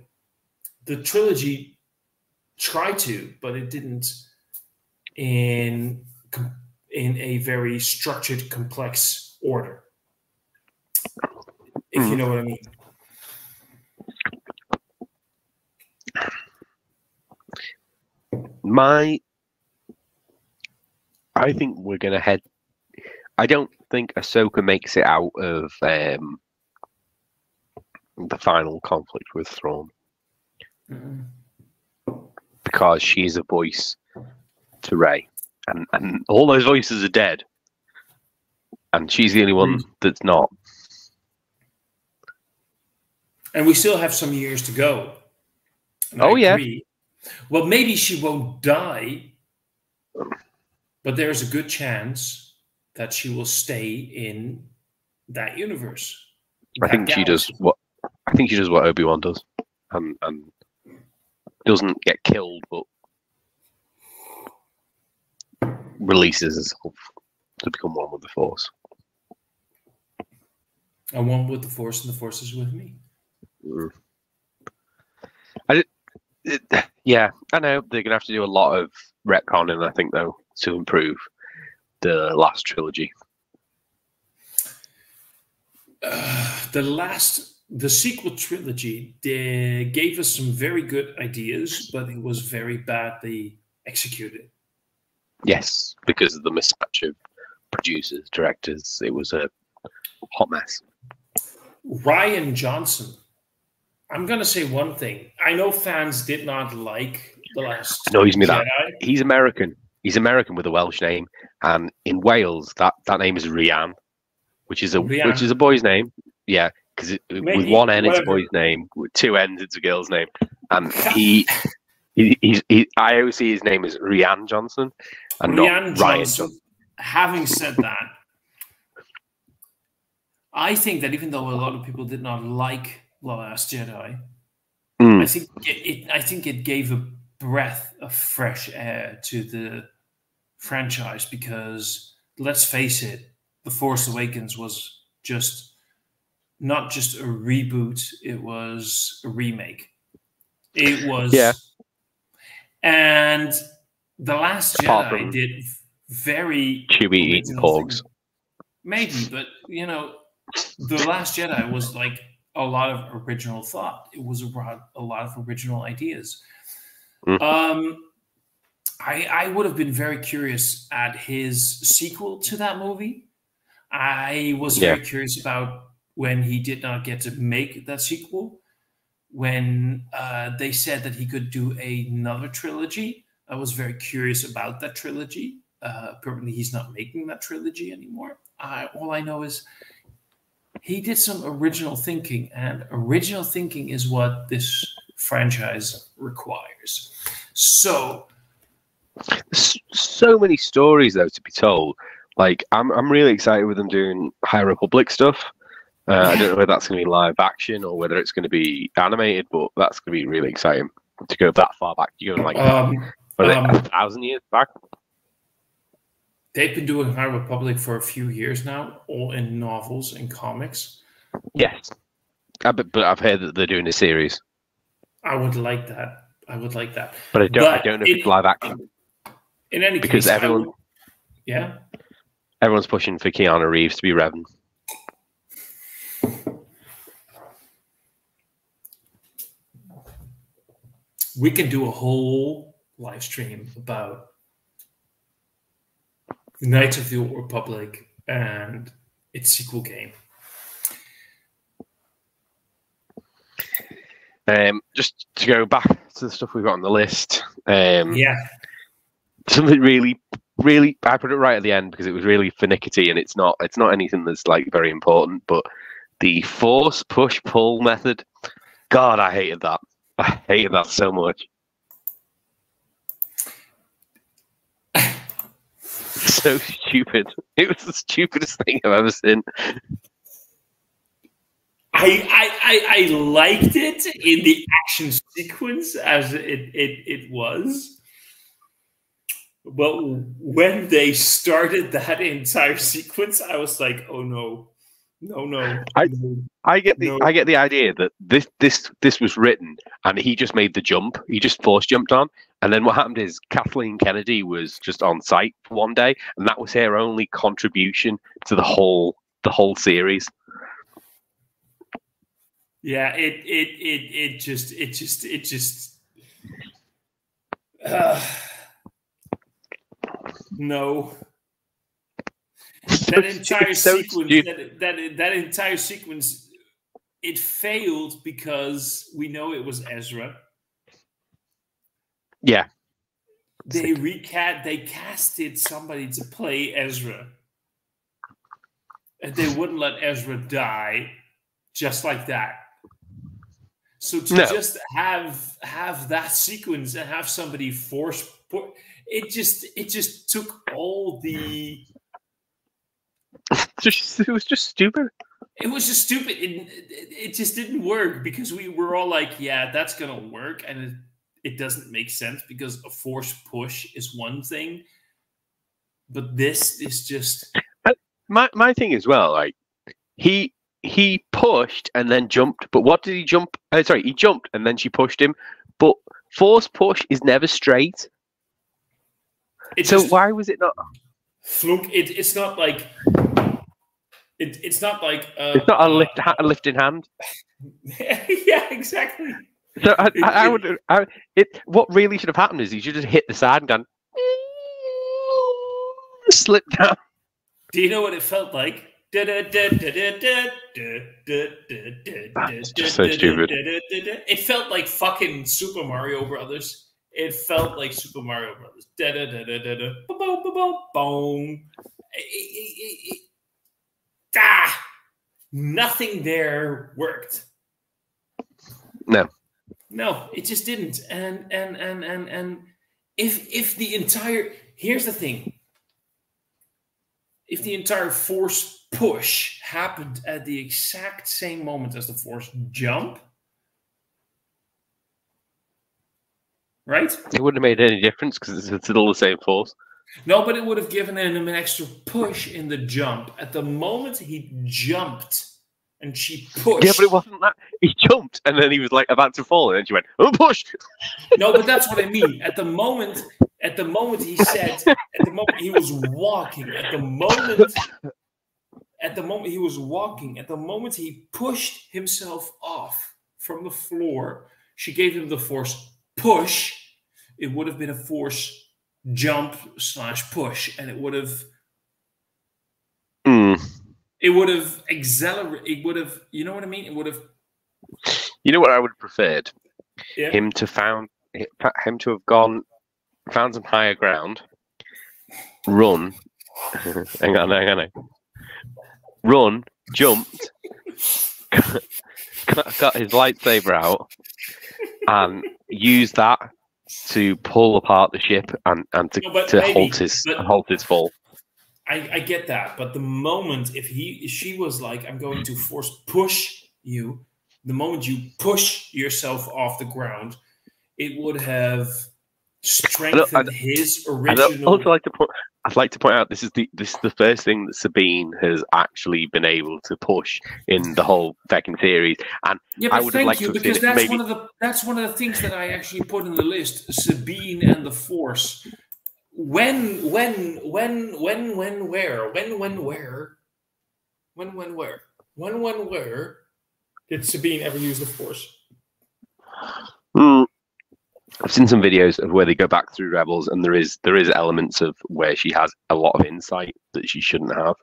The trilogy tried to, but it didn't in a very structured, complex order. If you know what I mean. I think we're going to head. I don't think Ahsoka makes it out of the final conflict with Thrawn because she's a voice to Rey, and all those voices are dead, and she's the only one that's not. And we still have some years to go. And I agree. Well, maybe she won't die, but there's a good chance that she will stay in that universe. I think she does what Obi-Wan does, and doesn't get killed, but releases herself to become one with the Force. I'm one with the Force, and the Force is with me. Yeah, I know they're gonna have to do a lot of retconning, I think, though, to improve the last trilogy. The sequel trilogy gave us some very good ideas, but it was very badly executed. Yes, because of the mismatch of producers, directors. It was a hot mess. Rian Johnson. I'm going to say one thing. I know fans did not like The Last Jedi. He's American. He's American with a Welsh name, and in Wales, that name is Rhiann, which is a boy's name. Yeah, because with one N it's a boy's name, with two N's it's a girl's name, and he I always see his name as Rian Johnson and not Rian Johnson. Having said that, I think that even though a lot of people did not like The Last Jedi, I think it gave a breath of fresh air to the franchise, because let's face it, The Force Awakens was just not just a reboot, it was a remake. It was, yeah. And The Last Jedi did very Chewie eating porgs. Maybe, but you know, The Last Jedi was like a lot of original thought. It was a lot of original ideas. I would have been very curious at his sequel to that movie. I was very curious about when he did not get to make that sequel, when they said that he could do another trilogy. I was very curious about that trilogy. Apparently, he's not making that trilogy anymore. All I know is he did some original thinking, and original thinking is what this franchise requires. So many stories though to be told. Like I'm really excited with them doing High Republic stuff. I don't know whether that's going to be live action or whether it's going to be animated, but that's going to be really exciting to go that far back. You go like 1,000 years back. They've been doing High Republic for a few years now, all in novels and comics. Yes, but I've heard that they're doing a series. I would like that. I would like that. But I don't know if it's live action. In any because case, everyone's pushing for Keanu Reeves to be Revan. We can do a whole live stream about Knights of the Old Republic and its sequel game. Just to go back to the stuff we've got on the list. Something really, really, I put it right at the end because it was really finicky, and it's not anything that's like very important. But the force push pull method, God, I hated that. I hated that so much. So stupid. It was the stupidest thing I've ever seen. I liked it in the action sequence as it was. But when they started that entire sequence, I was like, "Oh no. I get the idea that this was written and he just made the jump. He just force jumped on, and then what happened is Kathleen Kennedy was just on site for one day, and that was her only contribution to the whole series. Yeah, it just. No. That entire sequence, that entire sequence, it failed because we know it was Ezra. Yeah. They casted somebody to play Ezra. And they wouldn't let Ezra die just like that. So to just have that sequence and have somebody force put it just took all the it was just stupid. It was just stupid. It just didn't work because we were all like, yeah, that's gonna work, and it doesn't make sense because a force push is one thing, but this is just my thing as well. Like he pushed and then jumped, but what did he jump? He jumped and then she pushed him, but force push is never straight. So why was it not? Flunk. It's not like. It's not like it's not a lifting hand. Yeah, exactly. So what really should have happened is he should have hit the side and gone slip down. Do you know what it felt like? That's just so stupid. It felt like fucking Super Mario Brothers. It felt like Super Mario Brothers. Boom. Nothing there worked. No, it just didn't. And if the entire here's the thing. If the entire force push happened at the exact same moment as the force jump, right? It wouldn't have made any difference because it's still the same force. No, but it would have given him an extra push in the jump. At the moment he jumped and she pushed. Yeah, but it wasn't that. He jumped and then he was like about to fall, and then she went, "Oh, push!" No, but that's what I mean. At the moment he said, at the moment he was walking, at the moment he was walking, at the moment he pushed himself off from the floor, she gave him the force push. It would have been a force jump / push, and it would have accelerated. It would have, you know what I mean? It would have. You know what I would have preferred? Yeah. Him to have found some higher ground, run. hang on. Run, jumped, got his lightsaber out, and used that to pull apart the ship and to halt his fall. I get that, but the moment if she was like, I'm going to force push you, the moment you push yourself off the ground, it would have strengthened his original. I'd like to point out this is the first thing that Sabine has actually been able to push in the whole fucking series, and yeah, but I would thank you because that's one of the things that I actually put in the list: Sabine and the Force. When, where did Sabine ever use the Force? I've seen some videos of where they go back through Rebels, and there is elements of where she has a lot of insight that she shouldn't have.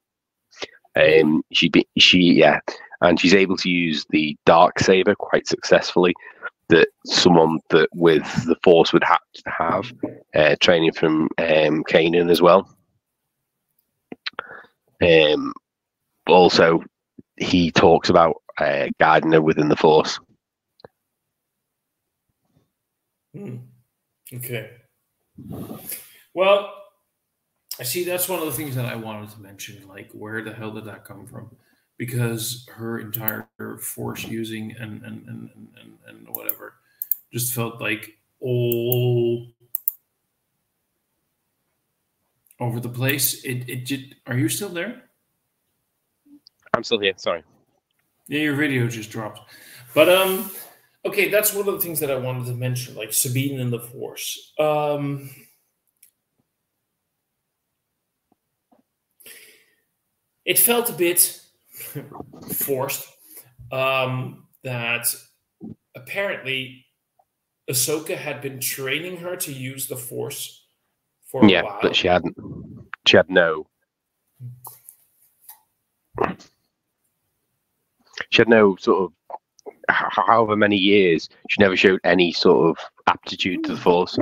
And she's able to use the dark saber quite successfully. That someone that with the Force would have to have training from Kanan as well. Also, he talks about guiding her within the Force. Okay. Well, I see that's one of the things that I wanted to mention. Like, where the hell did that come from? Because her entire force using and whatever just felt like all over the place. It just, are you still there? I'm still here. Sorry. Yeah, your video just dropped. But okay, that's one of the things that I wanted to mention, like Sabine and the Force. It felt a bit forced that apparently Ahsoka had been training her to use the Force for a while. But she hadn't. She had no. She had no sort of. However many years, she never showed any sort of aptitude to the Force,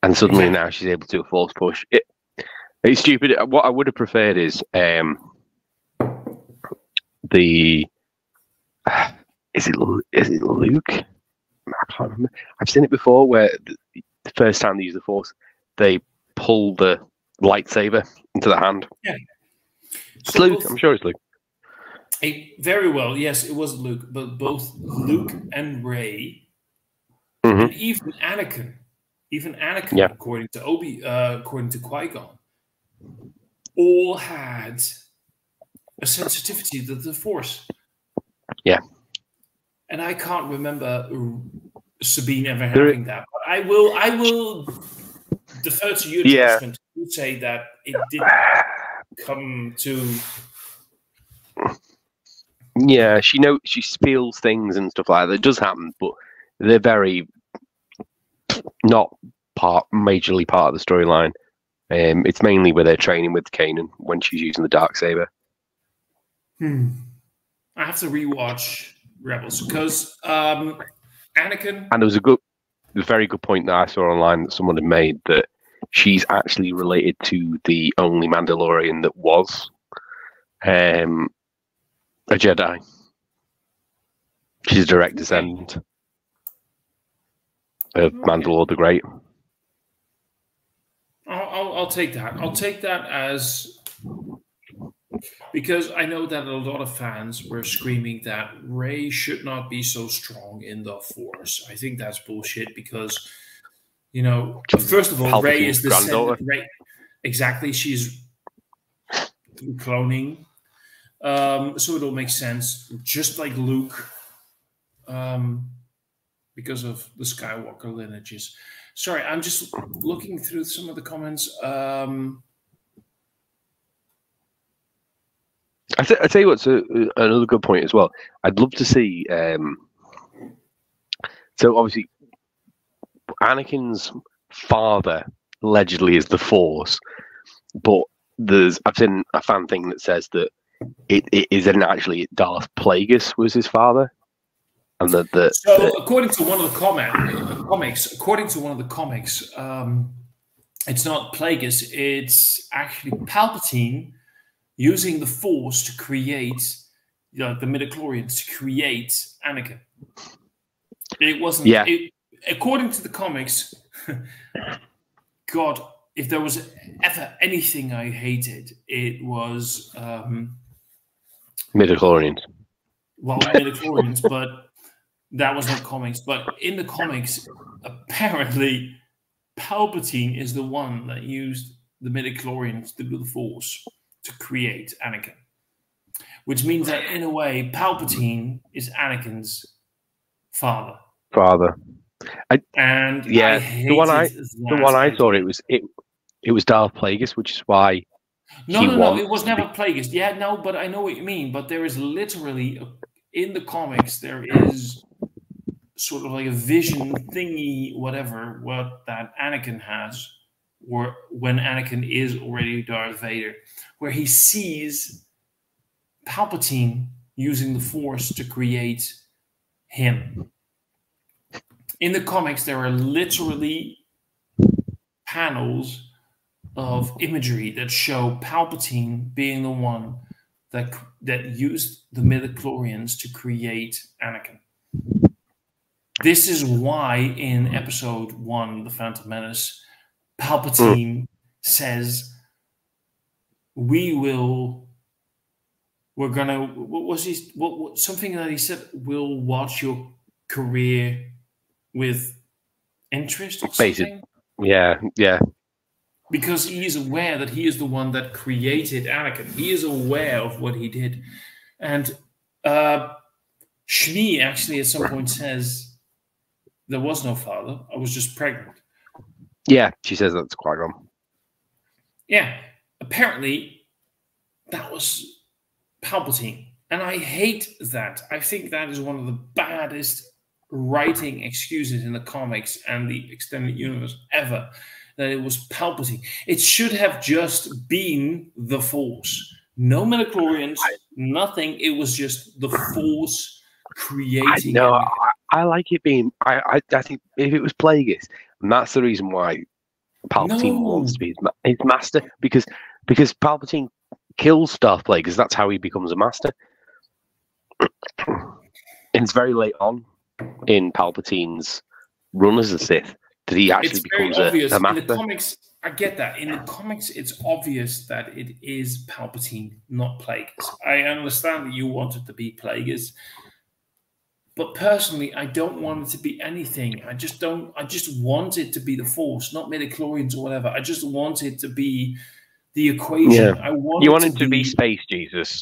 and suddenly now she's able to do a Force push. It's stupid. What I would have preferred is is it Luke? I can't remember. I've seen it before where the first time they use the Force, they pull the lightsaber into the hand. Yeah, it's Luke. I'm sure it's Luke. Very well, yes, it was Luke, but both Luke and Rey, mm-hmm. and even Anakin, according to Qui-Gon, all had a sensitivity to the Force. Yeah, and I can't remember Sabine ever having that. But I will defer to you, Justin, to say that it did come to. Yeah, she feels things and stuff like that. It does happen, but they're very not majorly part of the storyline. It's mainly where they're training with Kanan when she's using the darksaber. I have to rewatch Rebels because Anakin. And there was a very good point that I saw online that someone had made that she's actually related to the only Mandalorian that was a Jedi. She's a direct descendant of Mandalore the Great. I'll take that. I'll take that as, because I know that a lot of fans were screaming that Rey should not be so strong in the Force. I think that's bullshit because You know, first of all, Rey is the granddaughter. Rey, exactly. She's cloning, so it all makes sense. Just like Luke, because of the Skywalker lineages. Sorry, I'm just looking through some of the comments. I tell you what's another good point as well. I'd love to see. So obviously, Anakin's father allegedly is the Force, but I've seen a fan thing that says that it isn't actually Darth Plagueis was his father, and according to one of the comics, it's not Plagueis. It's actually Palpatine using the Force to create, the midichlorians to create Anakin. It wasn't. Yeah. According to the comics, God, if there was ever anything I hated, it was midichlorians. Well, midichlorians, but that was not comics. But in the comics, apparently, Palpatine is the one that used the midichlorians to do the Force to create Anakin, which means that in a way, Palpatine is Anakin's father. The one I saw, it was Darth Plagueis, which is why. No, it was never Plagueis. Yeah, no, but I know what you mean. But there is literally in the comics there is sort of like a vision thingy, whatever, what that Anakin has, or when Anakin is already Darth Vader, where he sees Palpatine using the Force to create him. In the comics, there are literally panels of imagery that show Palpatine being the one that used the midichlorians to create Anakin. This is why in Episode 1, The Phantom Menace, Palpatine says, something that he said, we'll watch your career with interest or something? Yeah. Because he is aware that he is the one that created Anakin. He is aware of what he did. And Shmi actually at some point says, there was no father, I was just pregnant. Yeah, she says that's quite wrong. Yeah, apparently that was Palpatine. And I hate that. I think that is one of the baddest writing excuses in the comics and the extended universe ever, that it was Palpatine. It should have just been the Force. No midichlorians, nothing. It was just the Force creating. No, I like it being. I think if it was Plagueis, and that's the reason why Palpatine wants to be his master, because Palpatine kills Darth Plagueis. That's how he becomes a master. And it's very late on in Palpatine's run as a Sith that he actually becomes a master. In the comics, I get that. In the comics, it's obvious that it is Palpatine, not Plagueis. I understand that you want it to be Plagueis, but personally, I don't want it to be anything. I just want it to be the Force, not midichlorians or whatever. I just want it to be the equation. Yeah. You want it to be Space Jesus.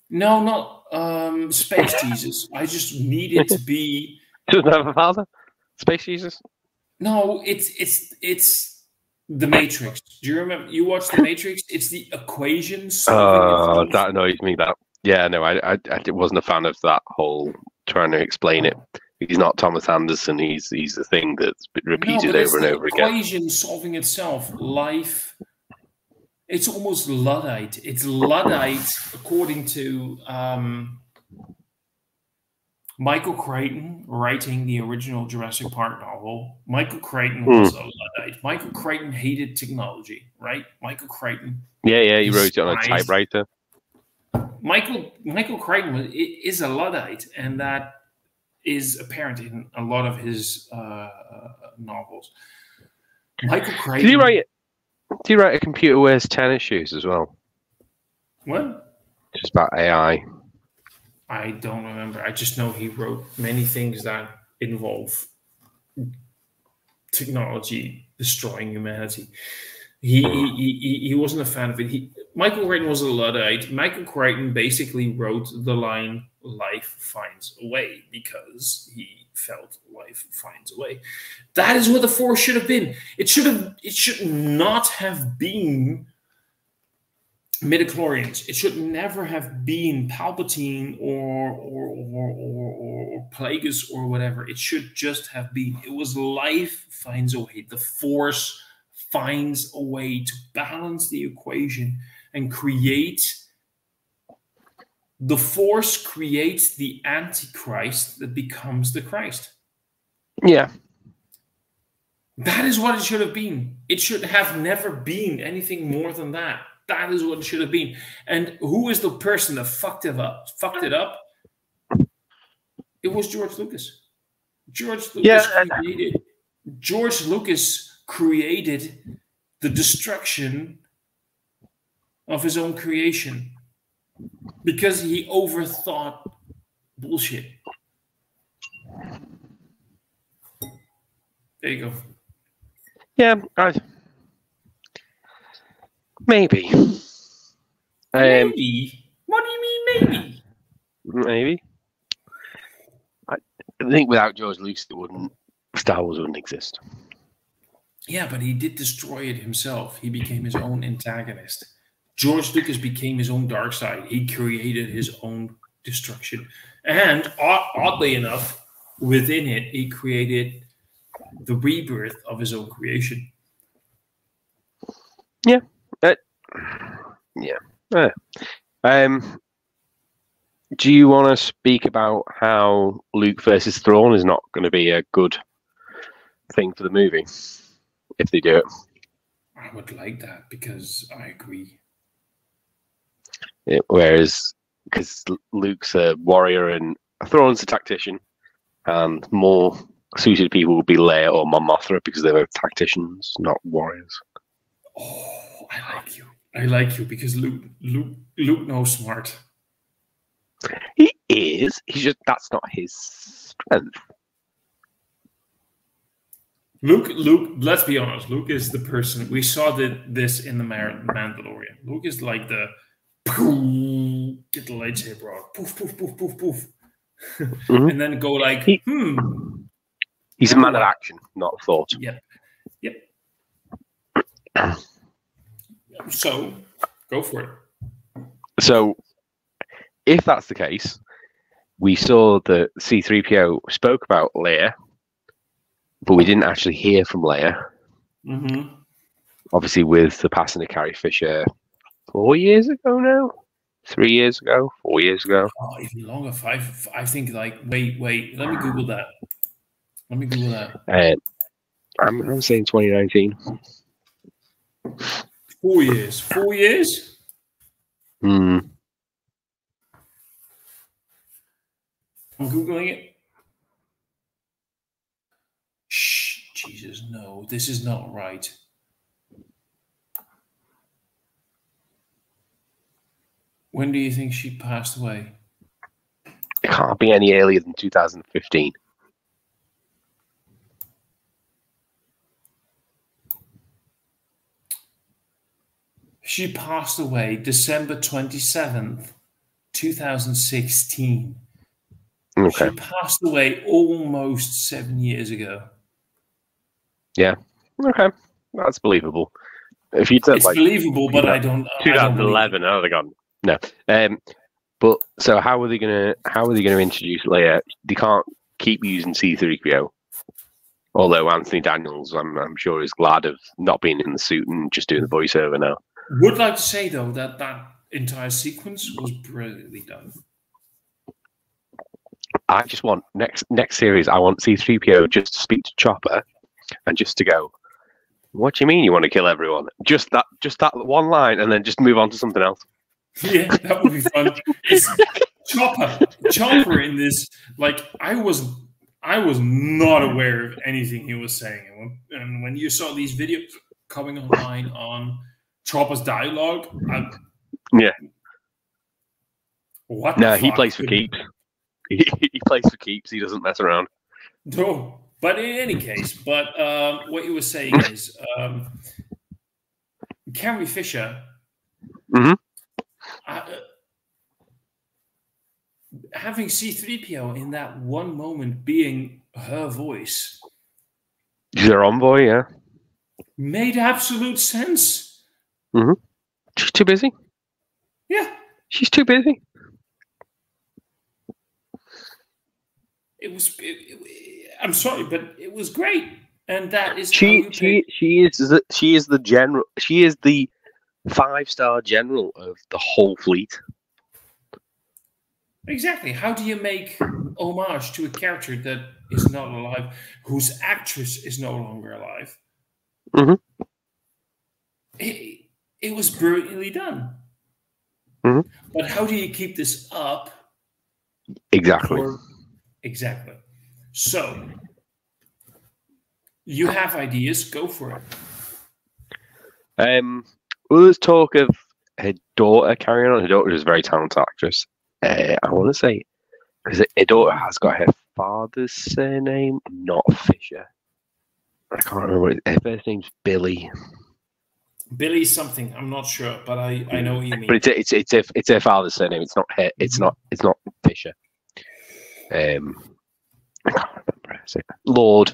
No, not Space Jesus. I just need it to be. Doesn't have a father? Space Jesus? No, it's the Matrix. Do you remember? You watched the Matrix? It's the equation. That annoys me. Yeah, no, I wasn't a fan of that whole trying to explain it. He's not Thomas Anderson. He's the thing that's repeated over and over again. Equation solving itself. Life. It's almost Luddite. It's Luddite, according to Michael Crichton, writing the original Jurassic Park novel. Michael Crichton was a Luddite. Michael Crichton hated technology, right? Michael Crichton. Yeah, he wrote it on a typewriter. Michael Crichton is a Luddite, and that is apparent in a lot of his novels. Michael Crichton. Did he write A Computer Wears Tennis Shoes as well? What? Just about AI. I don't remember. I just know he wrote many things that involve technology destroying humanity. He wasn't a fan of it. Michael Crichton was a Luddite. Michael Crichton basically wrote the line "Life finds a way" because he felt life finds a way. That is what the Force should have been. It should not have been midichlorians. It should never have been Palpatine or Plagueis or whatever. It should just have been. It was life finds a way. The Force finds a way to balance the equation and create. The Force creates the Antichrist that becomes the Christ. Yeah. That is what it should have been. It should have never been anything more than that. That is what it should have been. And who is the person that fucked it up? It was George Lucas. George Lucas created the destruction of his own creation because he overthought bullshit. There you go. Yeah, maybe. Maybe? What do you mean, maybe? Maybe. I think without George Lucas, Star Wars wouldn't exist. Yeah, but he did destroy it himself. He became his own antagonist. George Lucas became his own dark side. He created his own destruction. And oddly enough, within it, he created the rebirth of his own creation. Yeah. Do you want to speak about how Luke versus Thrawn is not going to be a good thing for the movie if they do it? I would like that because I agree. Whereas, because Luke's a warrior and Thrawn's a tactician, and more suited people would be Leia or Mon Mothra because they were tacticians, not warriors. Oh, I like you. I like you because Luke knows smart. He is. He's just that's not his strength. Luke. Let's be honest. Luke is the person we saw this in the Mandalorian. Luke is like the get the lightsaber out, poof, poof, poof, poof, poof, and then go like, He's a man of action, not thought. Yep. So, go for it. So, if that's the case, we saw that C-3PO spoke about Leia, but we didn't actually hear from Leia. Mm-hmm. Obviously, with the passing of Carrie Fisher 4 years ago now? 3 years ago? 4 years ago? Oh, even longer. 5. I think, like, wait. Let me Google that. I'm saying 2019. 4 years. 4 years? I'm Googling it. Shh, Jesus, no. This is not right. When do you think she passed away? It can't be any earlier than 2015. She passed away December 27th, 2016. Okay. She passed away almost 7 years ago. Yeah. Okay. That's believable. If you said, it's like, believable, but I don't. 2011. Oh, they're gone. No. But so how are they gonna introduce Leia? They can't keep using C-3PO. Although Anthony Daniels, I'm sure, is glad of not being in the suit and just doing the voiceover now. Would like to say though that entire sequence was brilliantly done. I just want next series. I want C-3PO just to speak to Chopper and just to go, "What do you mean you want to kill everyone?" Just that one line, and then just move on to something else. Yeah, that would be fun. Chopper in this, like, I was not aware of anything he was saying, and when you saw these videos coming online on Chopper's dialogue, what? No, he plays for keeps. He plays for keeps. He doesn't mess around. No, But in any case, what you were saying is Carrie Fisher. Mm-hmm. Having C-3PO in that one moment being her voice. She's her envoy, yeah. Made absolute sense. Mm-hmm. She's too busy. Yeah. She's too busy. I'm sorry, but it was great. And that is she is the general. She is the 5-star general of the whole fleet. Exactly. How do you make homage to a character that is not alive, whose actress is no longer alive? Mm-hmm. It was brilliantly done. Mm-hmm. But how do you keep this up? Exactly. Exactly. So you have ideas, go for it. Well, let's talk of her daughter carrying on. Her daughter is a very talented actress. I want to say, because her daughter has got her father's surname, not Fisher. I can't remember. Her first name's Billy. Billy something. I'm not sure, but I know what you mean. But it's her father's surname. It's not her. It's not Fisher. I can't remember. Lord.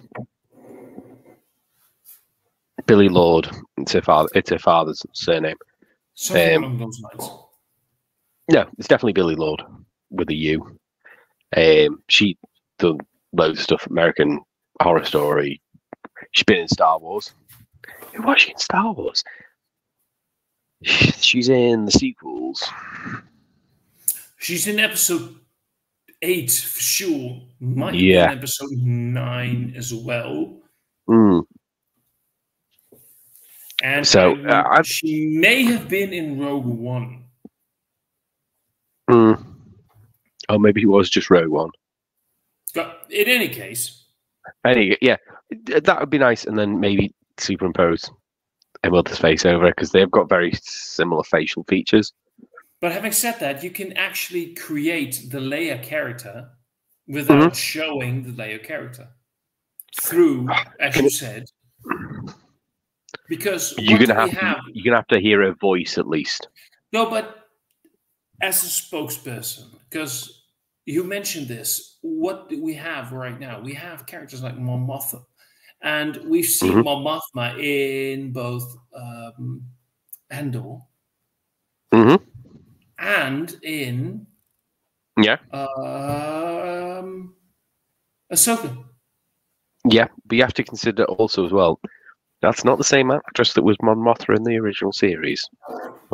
Billy Lord. It's her father's surname. Something along those lines. No, it's definitely Billy Lord with a U. She done loads of stuff. American Horror Story. She's been in Star Wars. Who was she in Star Wars? She's in the sequels. She's in episode 8 for sure. Might be in episode 9 as well. Mm. And so she may have been in Rogue One. Mm. Oh, maybe it was just Rogue One. But in any case. Yeah, that would be nice. And then maybe superimpose her mother's face over it, because they've got very similar facial features. But having said that, you can actually create the Leia character without showing the Leia character through, as you said, because you're gonna have to hear her voice at least. No, but as a spokesperson, because you mentioned this, what do we have right now? We have characters like Mon Mothma, and we've seen Mon Mothma in both Andor and in Ahsoka. Yeah, but you have to consider also as well, that's not the same actress that was Mon Mothma in the original series.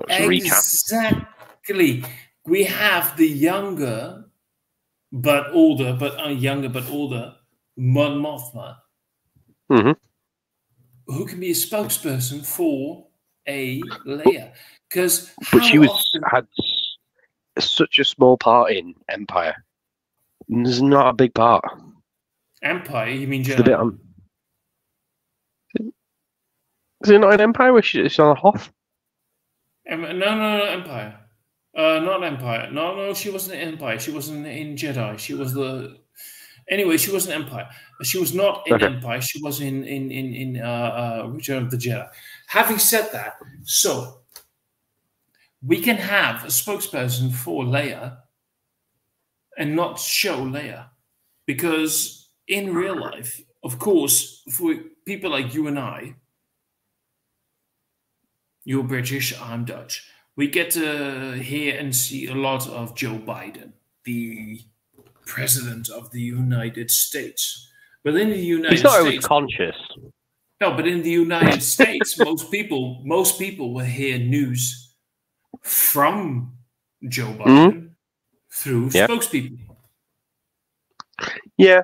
Exactly. We have the younger but older, Mon Mothma, who can be a spokesperson for a Leia. But she had such a small part in Empire. It's not a big part. Empire? You mean Jedi? Is it not in Empire where she's on a Hoth? No, Empire. Not Empire. No, she wasn't in Empire. She wasn't in Jedi. She was the... Anyway, she was in Empire. She was not in Empire. She was in Return of the Jedi. Having said that, so we can have a spokesperson for Leia and not show Leia, because in real life, of course, for people like you and I, you're British, I'm Dutch, we get to hear and see a lot of Joe Biden, the President of the United States. But in the United States, he's not always conscious. No, but in the United States, most people will hear news from Joe Biden through spokespeople. Yeah.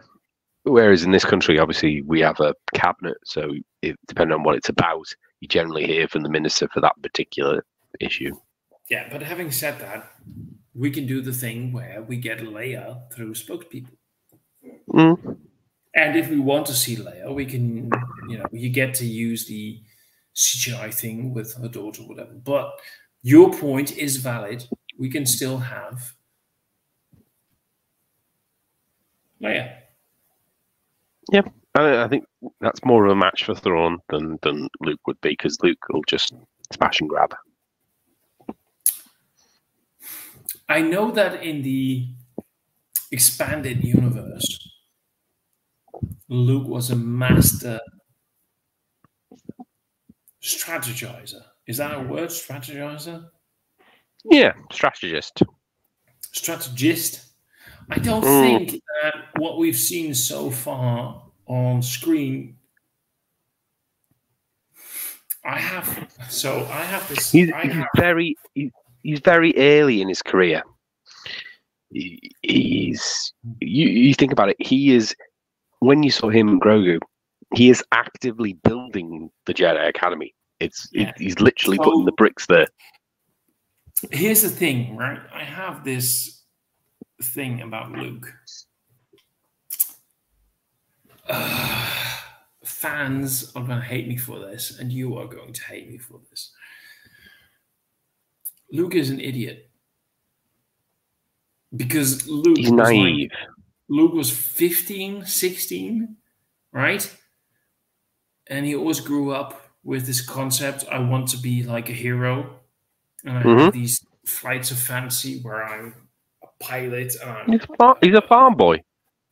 Whereas in this country, obviously, we have a cabinet, so depending on what it's about, you generally hear from the minister for that particular issue. Yeah, but having said that, we can do the thing where we get Leia through spokespeople. And if we want to see Leia, we can, you get to use the CGI thing with her daughter, whatever. But your point is valid. We can still have Leia. Yep. I think that's more of a match for Thrawn than Luke would be, because Luke will just smash and grab. I know that in the expanded universe, Luke was a master strategizer. Is that a word, strategizer? Yeah, strategist. Strategist. I don't think that what we've seen so far on screen. I have this. He's very early in his career. You think about it. He is, when you saw him and Grogu, he is actively building the Jedi Academy. He's literally putting the bricks there. Here's the thing, right? I have this thing about Luke. Fans are going to hate me for this, and you are going to hate me for this. Luke is an idiot. Because He's naive. Luke was 15, 16, right? And he always grew up with this concept, I want to be like a hero. And I have these flights of fantasy where I'm a pilot. And he's a farm boy.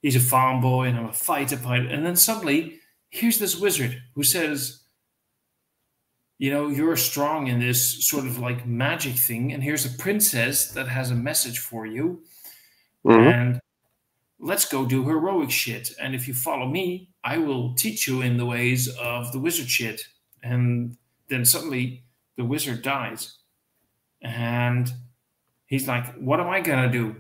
He's a farm boy, and I'm a fighter pilot. And then suddenly, here's this wizard who says, you know, you're strong in this sort of like magic thing. And here's a princess that has a message for you. And let's go do heroic shit. And if you follow me, I will teach you in the ways of the wizard shit. And then suddenly the wizard dies. And he's like, what am I gonna do?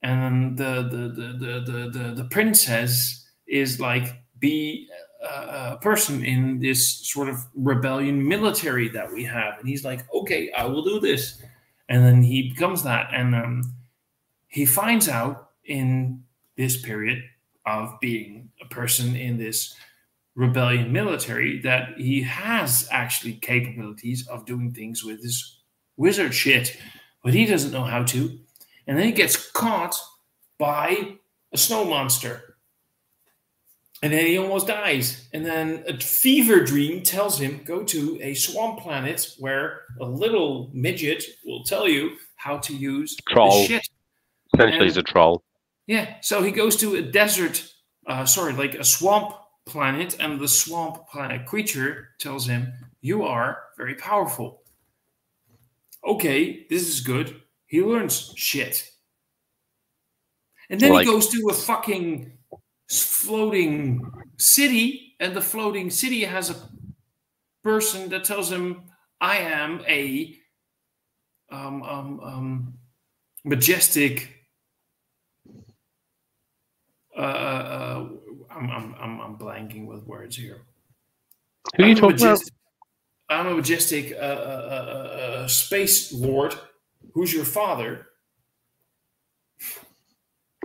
And then the princess is like, be a person in this sort of rebellion military that we have. And he's like, okay, I will do this. And then he becomes that. And he finds out in this period of being a person in this rebellion military that he has actually capabilities of doing things with his wizard shit, but he doesn't know how to. And then he gets caught by a snow monster. And then he almost dies. And then a fever dream tells him, go to a swamp planet where a little midget will tell you how to use the shit. Essentially, he's a troll. Yeah, so he goes to a desert, like a swamp planet, and the swamp planet creature tells him, you are very powerful. Okay, this is good. He learns shit. And then he goes to a fucking floating city, and the floating city has a person that tells him, I am a majestic... I'm blanking with words here. Who are you talking about? I'm a majestic space lord who's your father.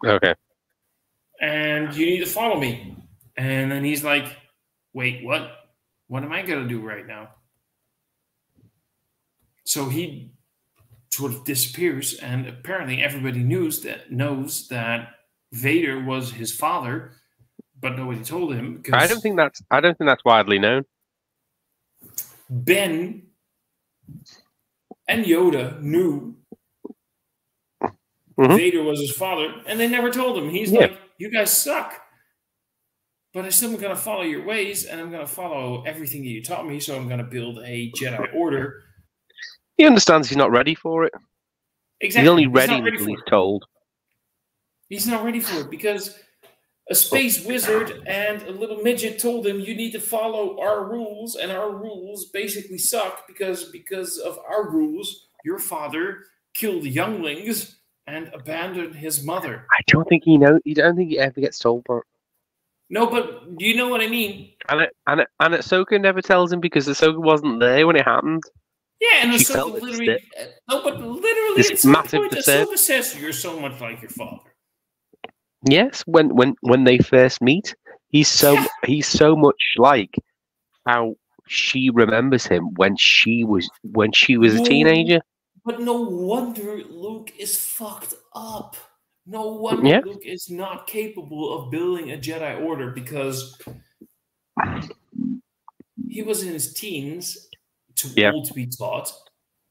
Okay. And you need to follow me. And then he's like, wait, what? What am I going to do right now? So he sort of disappears, and apparently everybody knows that Vader was his father, but nobody told him. I don't think that's widely known. Ben and Yoda knew Vader was his father, and they never told him. He's like, you guys suck, but I still am going to follow your ways, and I'm going to follow everything that you taught me, so I'm going to build a Jedi Order. He understands he's not ready for it. Exactly. He's only ready until he's told. He's not ready for it because a space wizard and a little midget told him, you need to follow our rules, and our rules basically suck because of our rules, your father killed younglings and abandoned his mother. I don't think he knows. You don't think he ever gets told that. No, but you know what I mean. And Ahsoka never tells him because Ahsoka wasn't there when it happened. Yeah, and Ahsoka literally... No, but literally, this massive Ahsoka says, you're so much like your father. Yes, when they first meet, he's so much like how she remembers him when she was a teenager. But no wonder Luke is fucked up. No wonder Luke is not capable of building a Jedi Order, because he was in his teens, too Yeah. old to be taught.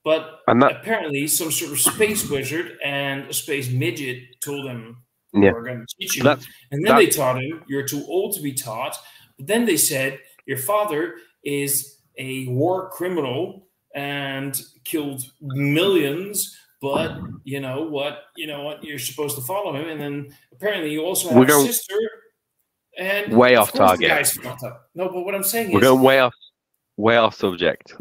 But apparently, some sort of space wizard and a space midget told him, "We're going to teach you." And then they taught him, "You're too old to be taught." But then they said, "Your father is a war criminal and killed millions. But you know what? You're supposed to follow him." And then apparently, you also have a sister. And way of off course target. The guy's fucked up. No, but what I'm saying we're is, going way off subject.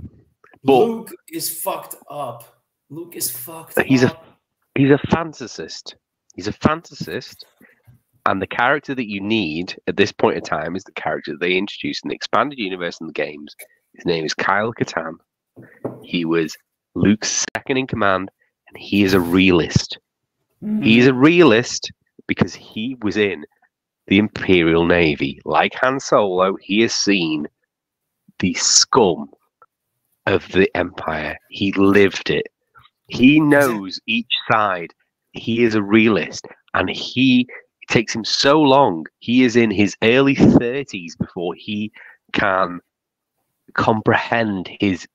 But Luke is fucked up. Luke is fucked up. He's a fantasist. He's a fantasist. And the character that you need at this point in time is the character that they introduced in the expanded universe in the games. His name is Kyle Katarn. He was Luke's second in command, and he is a realist. Mm-hmm. He's a realist because he was in the Imperial Navy. Like Han Solo, he has seen the scum of the Empire. He lived it. He knows each side. He is a realist, and it takes him so long. He is in his early 30s before he can comprehend his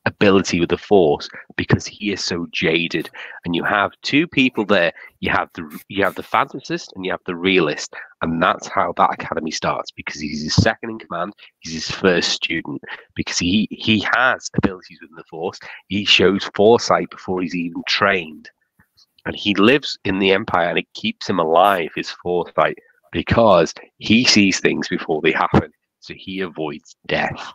ability with the Force, because he is so jaded. And you have two people there. You have the fantasist and you have the realist, and that's how that academy starts. Because he's his second in command, he's his first student. Because he has abilities within the Force. He shows foresight before he's even trained, and he lives in the Empire, and it keeps him alive. His foresight, because he sees things before they happen, so he avoids death,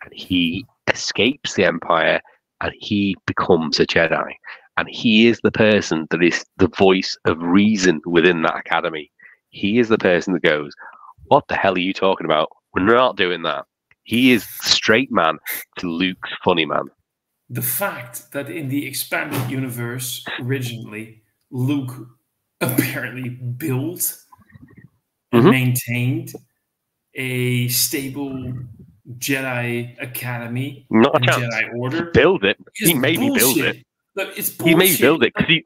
and he escapes the Empire, and he becomes a Jedi. And he is the person that is the voice of reason within that academy. He is the person that goes, "What the hell are you talking about? We're not doing that." He is straight man to Luke's funny man. The fact that in the expanded universe originally, Luke apparently built and maintained a stable Jedi Academy, not a and chance. Jedi Order. Build it. He maybe build it. But it's bullshit. He maybe build it because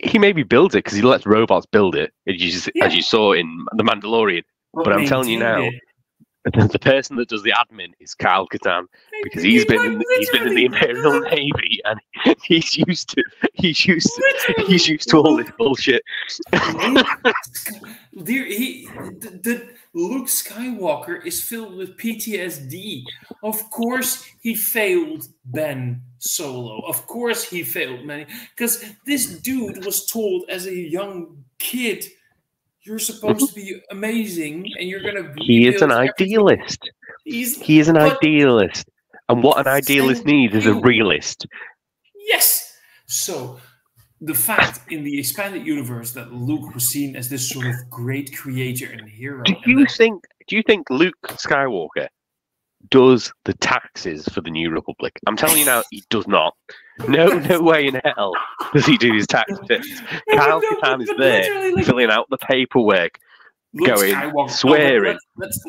he maybe builds it because he lets robots build it, as you saw in The Mandalorian. But I'm telling you now, the person that does the admin is Kyle Katarn, because he's been in the Imperial Navy, and he's used to all this bullshit. Luke Skywalker is filled with PTSD. Of course he failed Ben Solo. Of course he failed many, because this dude was told as a young kid, "You're supposed to be amazing, and you're gonna be." He is an idealist. He is an idealist, and what an idealist needs is a realist. Yes. So the fact in the expanded universe that Luke was seen as this sort of great creator and hero. Do you think Luke Skywalker does the taxes for the New Republic? I'm telling you now, he does not. No way in hell does he do his tax returns. Kyle Katarn is there filling out the paperwork, Luke going Skywalker, swearing. Let's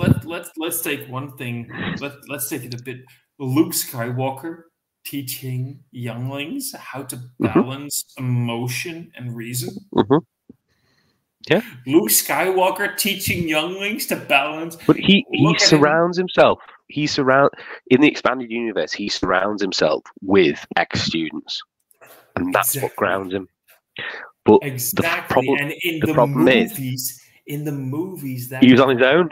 take one thing. Let's take it a bit. Luke Skywalker teaching younglings how to balance emotion and reason. Yeah. Luke Skywalker teaching younglings to balance. But he surrounds himself. In the expanded universe, he surrounds himself with ex-students, and that's what grounds him. But and in the movies that he was on his own.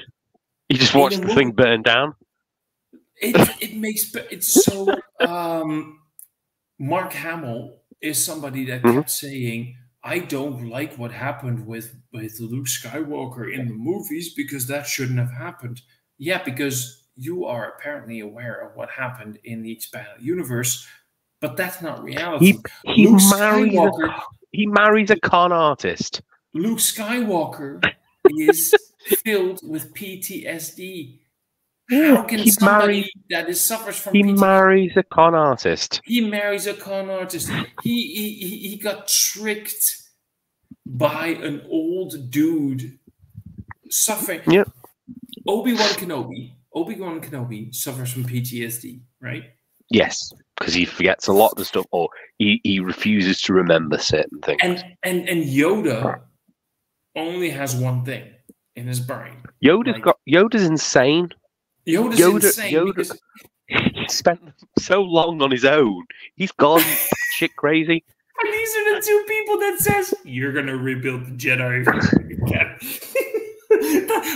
He just watched the thing burn down. It's so. Mark Hamill is somebody that kept saying, "I don't like what happened with Luke Skywalker in the movies, because that shouldn't have happened." Yeah, because you are apparently aware of what happened in the expanded universe, but that's not reality. He marries a con artist. Luke Skywalker is filled with PTSD. How can somebody that suffers from PTSD... He marries a con artist. He marries a con artist. He got tricked by an old dude suffering. Yep. Obi-Wan Kenobi suffers from PTSD, right? Yes, because he forgets a lot of the stuff, or he refuses to remember certain things. And Yoda only has one thing in his brain. Yoda's Yoda's insane. Yoda's insane because he spent so long on his own. He's gone shit crazy. And these are the two people that says you're gonna rebuild the Jedi.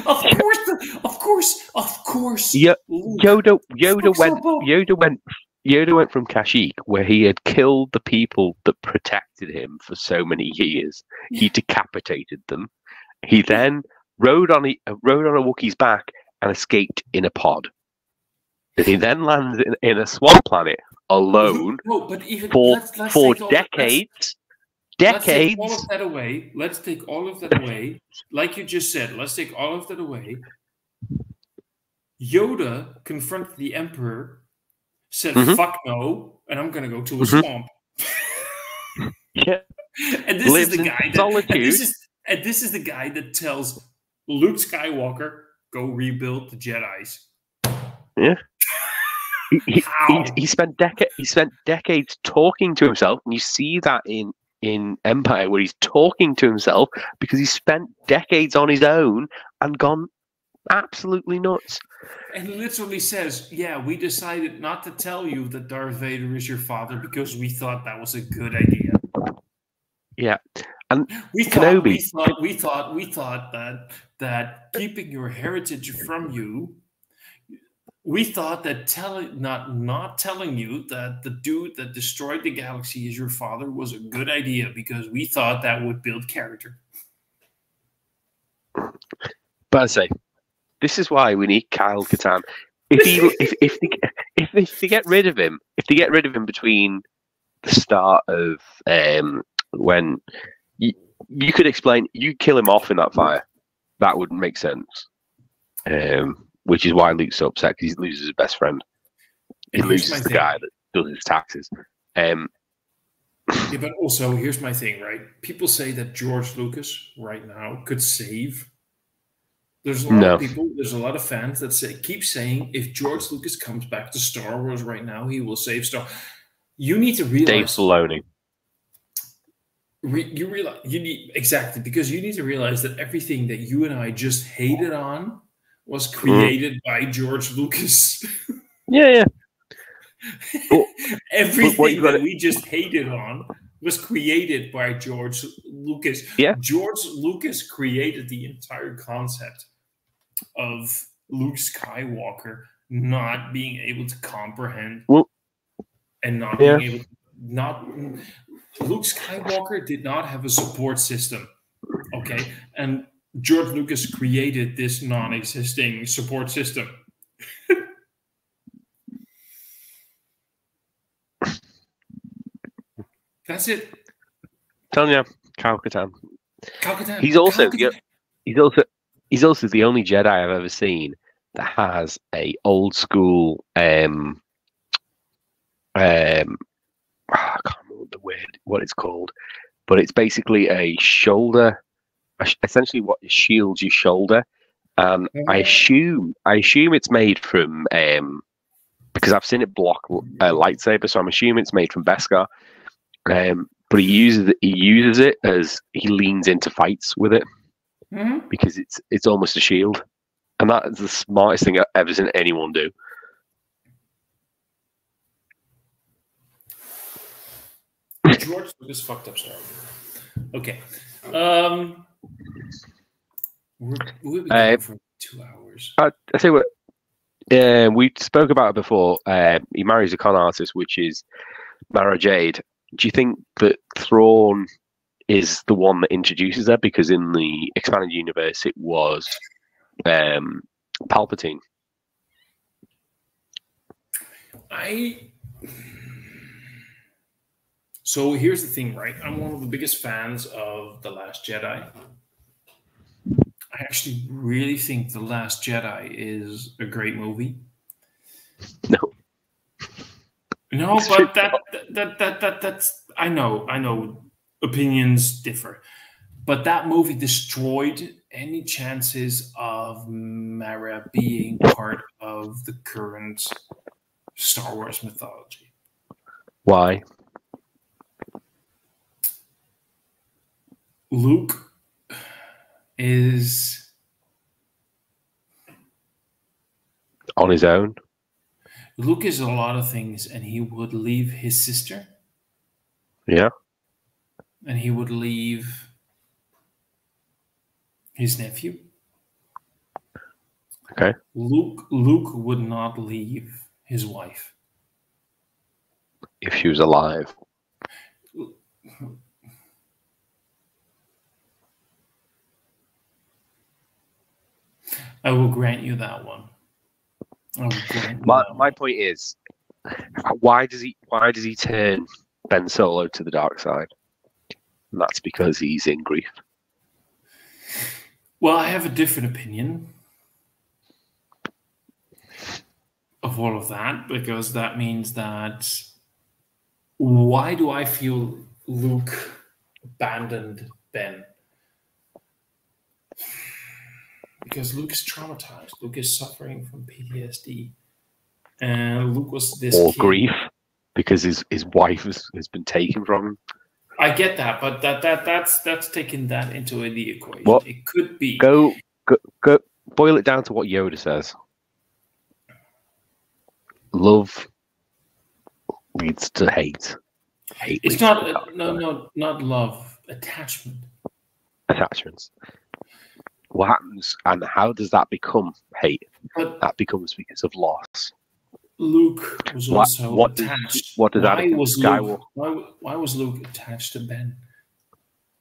Of course. Yoda went from Kashyyyk, where he had killed the people that protected him for so many years. He decapitated them. He then rode on a Wookiee's back and escaped in a pod. He then landed in a swamp planet alone for decades. Let's take all of that away. Let's take all of that away. Like you just said, let's take all of that away. Yoda confronted the Emperor, said, "Fuck no," and I'm going to go to a swamp. Yeah. And this is the guy this is the guy that tells Luke Skywalker, "Go rebuild the Jedis." Yeah. He spent decades talking to himself, and you see that in Empire, where he's talking to himself because he spent decades on his own and gone absolutely nuts. And he literally says, "Yeah, we decided not to tell you that Darth Vader is your father because we thought that was a good idea." Yeah, and we thought that keeping your heritage from you. We thought that not telling you that the dude that destroyed the galaxy is your father was a good idea because we thought that would build character. But I say, this is why we need Kyle Katarn. If they get rid of him, between the start of when you could explain, you kill him off in that fire, that wouldn't make sense. Which is why Luke's so upset, because he loses his best friend. He loses the guy that does his taxes. Yeah, but also, here's my thing, right? People say that George Lucas right now could save. There's a lot of people, there's a lot of fans that keep saying if George Lucas comes back to Star Wars right now, he will save Star Wars. You need to realize... Dave Filoni. Exactly, because you need to realize that everything that you and I just hated on was created by George Lucas. Yeah. Everything that we just hated on was created by George Lucas. Yeah. George Lucas created the entire concept of Luke Skywalker not being able to comprehend and not being able to, Luke Skywalker did not have a support system. Okay. And George Lucas created this non-existing support system. That's it. Telling you, Kyle Katarn. He's also the only Jedi I've ever seen that has a old school I can't remember the word, what it's called, but it's basically a shoulder, essentially what shields your shoulder. I assume it's made from because I've seen it block a lightsaber, so I'm assuming it's made from Beskar. But he uses it as he leans into fights with it because it's almost a shield, and that is the smartest thing I've ever seen anyone do. George Lucas fucked up Star Wars. Okay. We've been going for 2 hours. I tell you what, we spoke about it before. He marries a con artist, which is Mara Jade. Do you think that Thrawn is the one that introduces her? Because in the expanded universe, it was Palpatine. So here's the thing, right? I'm one of the biggest fans of The Last Jedi. I actually really think The Last Jedi is a great movie. No, but that's I know opinions differ. But that movie destroyed any chances of Mara being part of the current Star Wars mythology. Why? Luke is on his own. Luke is a lot of things, and he would leave his sister. Yeah. And he would leave his nephew. Okay. Luke would not leave his wife. If she was alive. I will grant you that one. My point is, why does he turn Ben Solo to the dark side? And that's because he's in grief. Well, I have a different opinion of all of that, because that means that why do I feel Luke abandoned Ben? Because Luke is traumatized. Luke is suffering from PTSD. And Luke was this or kid. Grief, because his wife has been taken from him. I get that, but that's taking that into the equation. What? It could be. Go boil it down to what Yoda says. Love leads to hate. Hate. It's not not love. Attachment. Attachments. What happens, and how does that become hate? But that becomes because of loss. Luke was also attached. Why was Luke attached to Ben?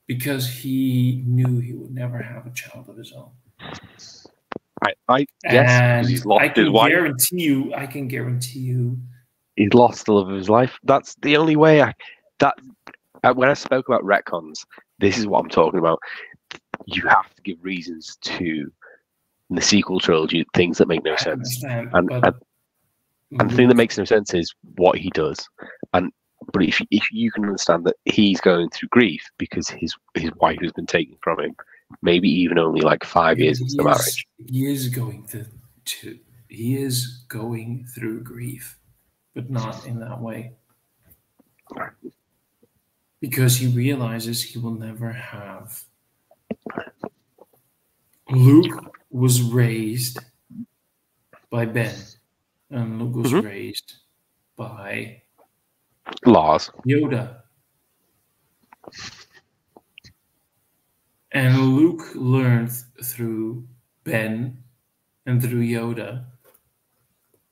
Because he knew he would never have a child of his own. Yes, because he's lost his wife. I can guarantee you, he's lost the love of his life. That's the only way. When I spoke about retcons, this is what I'm talking about. You have to give reasons to, in the sequel trilogy, things that make no sense. And the thing that makes no sense is what he does. But if you can understand that he's going through grief because his wife has been taken from him, maybe even only like 5 years into the marriage. He is going through grief, but not in that way. Because he realizes he will never have. Luke was raised by Ben, and Luke was raised by Lars. Yoda. And Luke learned through Ben and through Yoda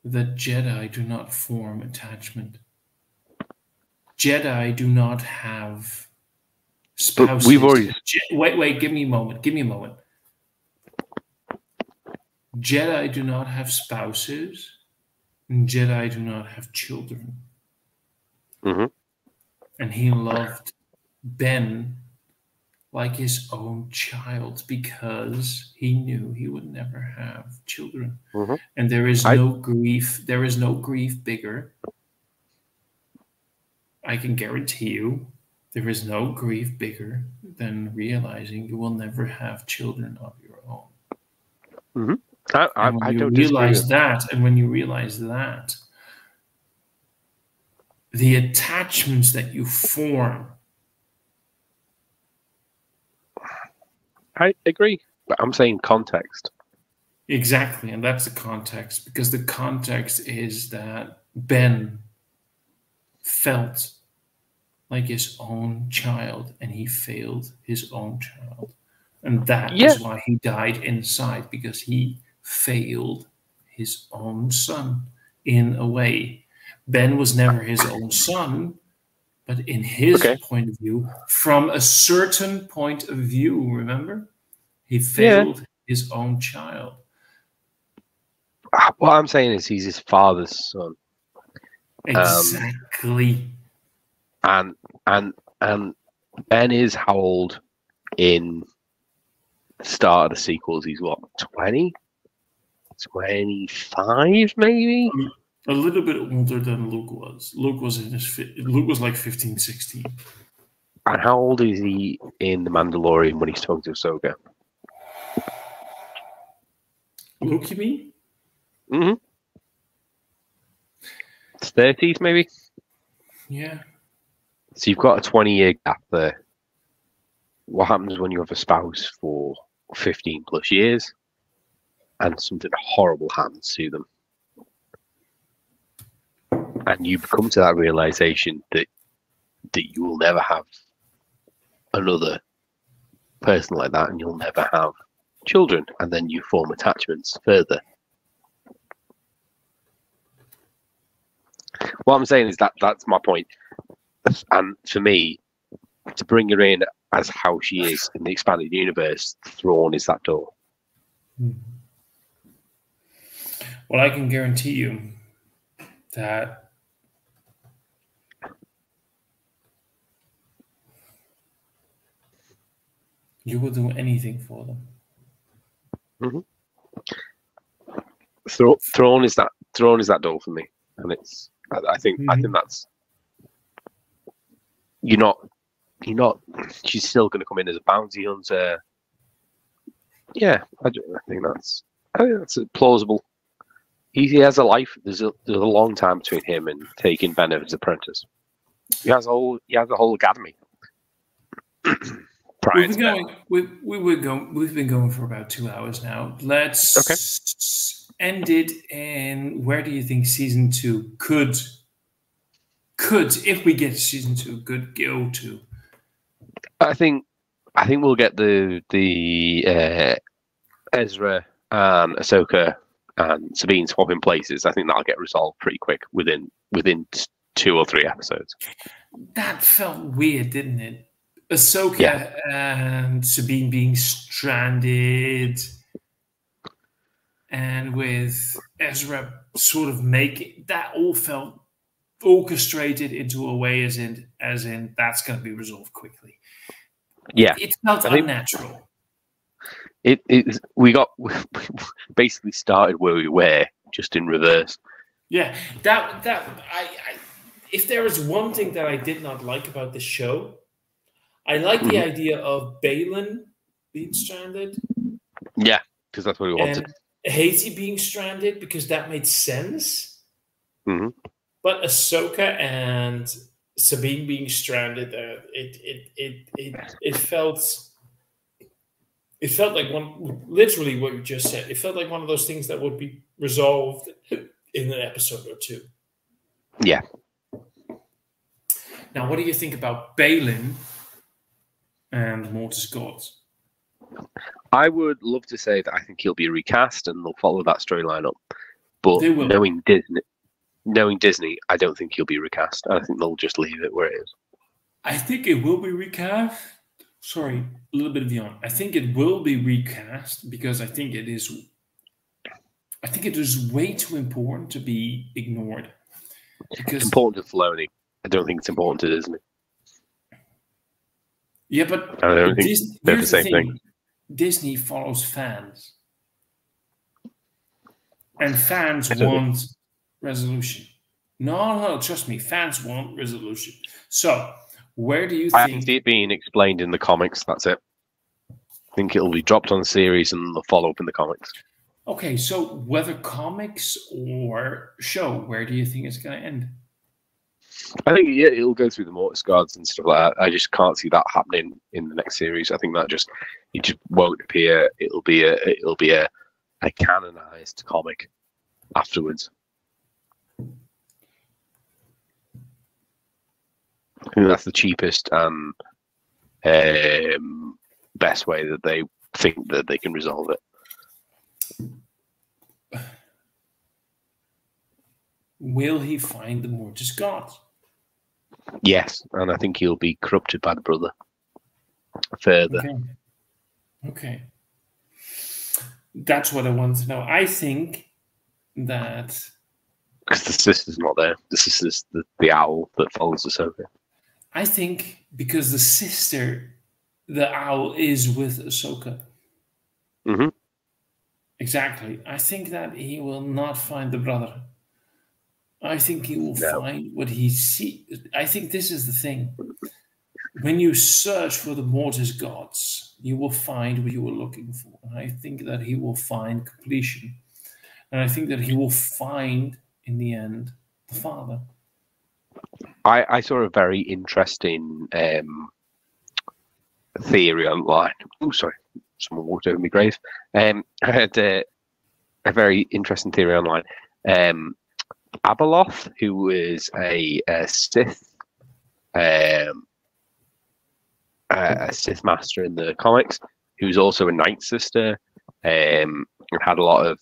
that Jedi do not form attachment. Jedi do not have spouses. We've already... Wait, give me a moment. Jedi do not have spouses, and Jedi do not have children. Mm-hmm. And he loved Ben like his own child because he knew he would never have children. Mm-hmm. And there is no grief. There is no grief bigger. I can guarantee you, there is no grief bigger than realizing you will never have children of your own. Mm-hmm. When you realize that, the attachments that you form. I agree, but I'm saying context. Exactly, and that's the context, because the context is that Ben felt like his own child, and he failed his own child. And that is why he died inside, because he failed his own son in a way. Ben was never his own son, but in his point of view, from a certain point of view, remember? He failed his own child. What I'm saying is he's his father's son. Exactly. And Ben is how old in the start of the sequels? He's what, 20? 25 maybe? A little bit older than Luke was. Luke was like 15, 16. And how old is he in The Mandalorian when he's talking to Ahsoka? Luke, you mean? Mm-hmm. 30s maybe? Yeah. So you've got a 20-year gap there. What happens when you have a spouse for 15 plus years and something horrible happens to them? and you come to that realization that you will never have another person like that, and you'll never have children, and then you form attachments further. What I'm saying is that's my point. And for me, to bring her in as how she is in the expanded universe, Thrawn is that door. Well, I can guarantee you that you will do anything for them. Thrawn is that door for me, and it's. I think that's. You're not. She's still going to come in as a bounty hunter. Yeah, I think that's plausible. He has a life. There's a long time between him and taking Benedict apprentice. He has a whole academy. We've been going for about 2 hours now. Let's end it. And where do you think season 2 could, if we get season 2, could go to? I think we'll get the Ezra and Ahsoka and Sabine swapping places. I think that'll get resolved pretty quick within 2 or 3 episodes. That felt weird, didn't it? Ahsoka and Sabine being stranded, and with Ezra sort of making that all felt orchestrated into a way as in that's going to be resolved quickly. Yeah, it felt unnatural. We basically started where we were, just in reverse. Yeah, if there was one thing that I did not like about the show, I like the idea of Balin being stranded. Yeah, because that's what we wanted. And Haiti being stranded, because that made sense. But Ahsoka and Sabine being stranded, it felt like literally what you just said. It felt like one of those things that would be resolved in an episode or 2. Yeah. Now, what do you think about Balin and Mortis Gods? I would love to say that I think he'll be recast and they'll follow that storyline up. But knowing Disney, I don't think he'll be recast. I think they'll just leave it where it is. I think it will be recast. Sorry, a little bit of yawn. I think it will be recast because I think it is way too important to be ignored. Because it's important to Filoni. I don't think it's important to Disney. Yeah, but I don't think they're the same thing. Disney follows fans. And fans want resolution. No, trust me. Fans want resolution. So, where do you think... I can see it being explained in the comics. That's it. I think it'll be dropped on the series and they'll follow up in the comics. Okay, so whether comics or show, where do you think it's going to end? I think it'll go through the Mortis Guards and stuff like that. I just can't see that happening in the next series. I think it just won't appear. It'll be a canonized comic afterwards. I think that's the cheapest and best way that they think that they can resolve it. Will he find the Mortis Gods? Yes, and I think he'll be corrupted by the brother further. Okay. That's what I want to know. I think that... Because the sister's not there. The sister's the owl that follows Ahsoka. I think because the owl is with Ahsoka. Mm-hmm. Exactly. I think that he will not find the brother. I think he will find what he sees. I think this is the thing. When you search for the Mortis Gods, you will find what you were looking for. And I think that he will find completion. And I think that he will find, in the end, the father. I saw a very interesting theory online. Oh, sorry. Someone walked over my grave. I had a very interesting theory online. Abeloth, who is a Sith, a Sith master in the comics, who's also a Night Sister, had a lot of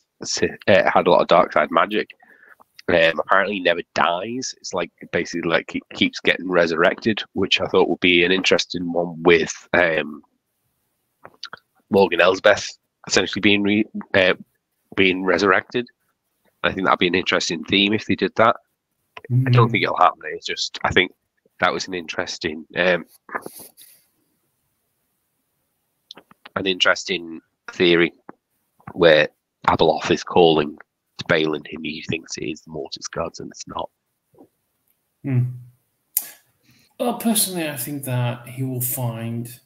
dark side magic. Apparently never dies. It's like basically like it keeps getting resurrected, which I thought would be an interesting one with Morgan Elsbeth essentially being resurrected. I think that'd be an interesting theme if they did that. I don't think it'll happen. It's just I think that was an interesting theory where Abeloth is calling to Balin whom he thinks is the Mortis gods, and it's not. Well, personally, I think that he will find.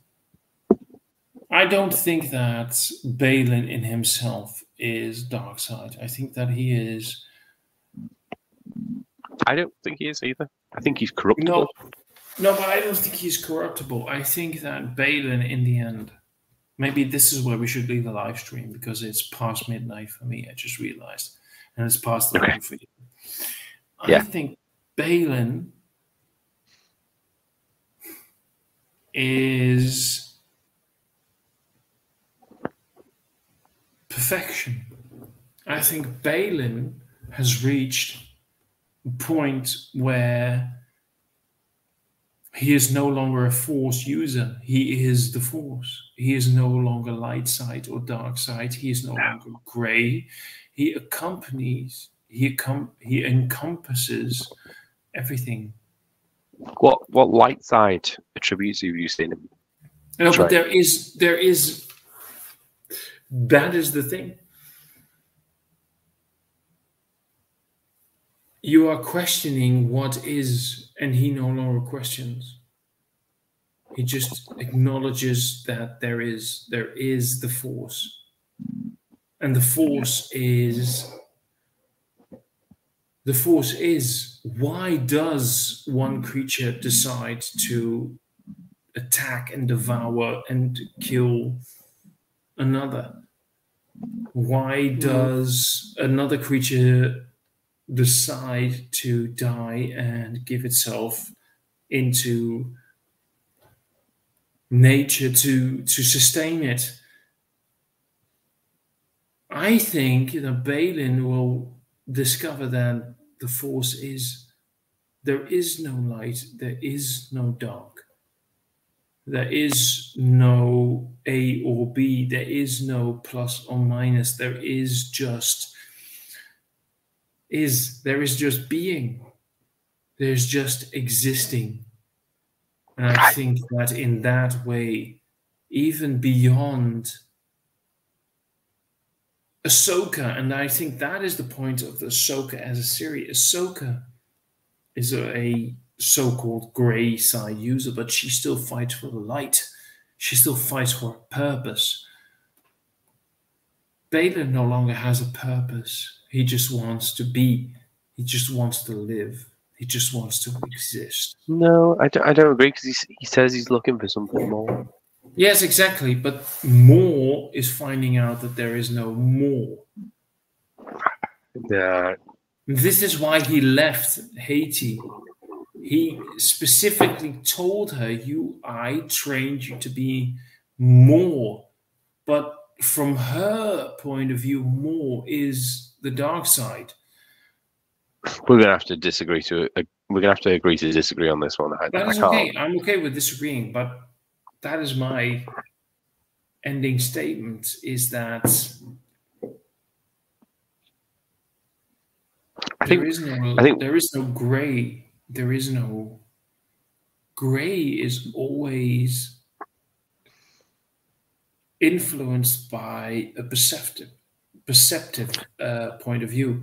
I don't think that Balin in himself is dark side. I think that he is. I don't think he is either. I think he's corruptible. No, but I don't think he's corruptible. I think that Balin, in the end, maybe this is where we should leave the live stream because it's past midnight for me. I just realized, and it's past the time for you. I think Balin is perfection. I think Balin has reached a point where he is no longer a Force user. He is the Force. He is no longer light side or dark side. He is no longer gray. He encompasses everything. What light side attributes have you seen him? No, but there is that is the thing. You are questioning what is, and he no longer questions. He just acknowledges that there is the Force. And the Force is why does one creature decide to attack and devour and kill another? Why does another creature decide to die and give itself into nature to sustain it? I think that Balin will discover that the Force is, there is no light, there is no dark, there is no A or B, there is no plus or minus, there is just being, there's just existing. And I think that in that way, even beyond Ahsoka, and I think that is the point of the Ahsoka as a series. Ahsoka is a so-called gray side user, but she still fights for the light. She still fights for a purpose. Balin no longer has a purpose. He just wants to be. He just wants to live. He just wants to exist. No, I don't agree because he says he's looking for something more. Yes, exactly. But more is finding out that there is no more. Yeah. This is why he left Haiti. He specifically told her, I trained you to be more. But from her point of view, more is the dark side. We're gonna have to disagree we're gonna have to agree to disagree on this one. That is okay. I'm okay with disagreeing, but that is my ending statement, is that there is no gray. There is no gray is always influenced by a perceptive point of view.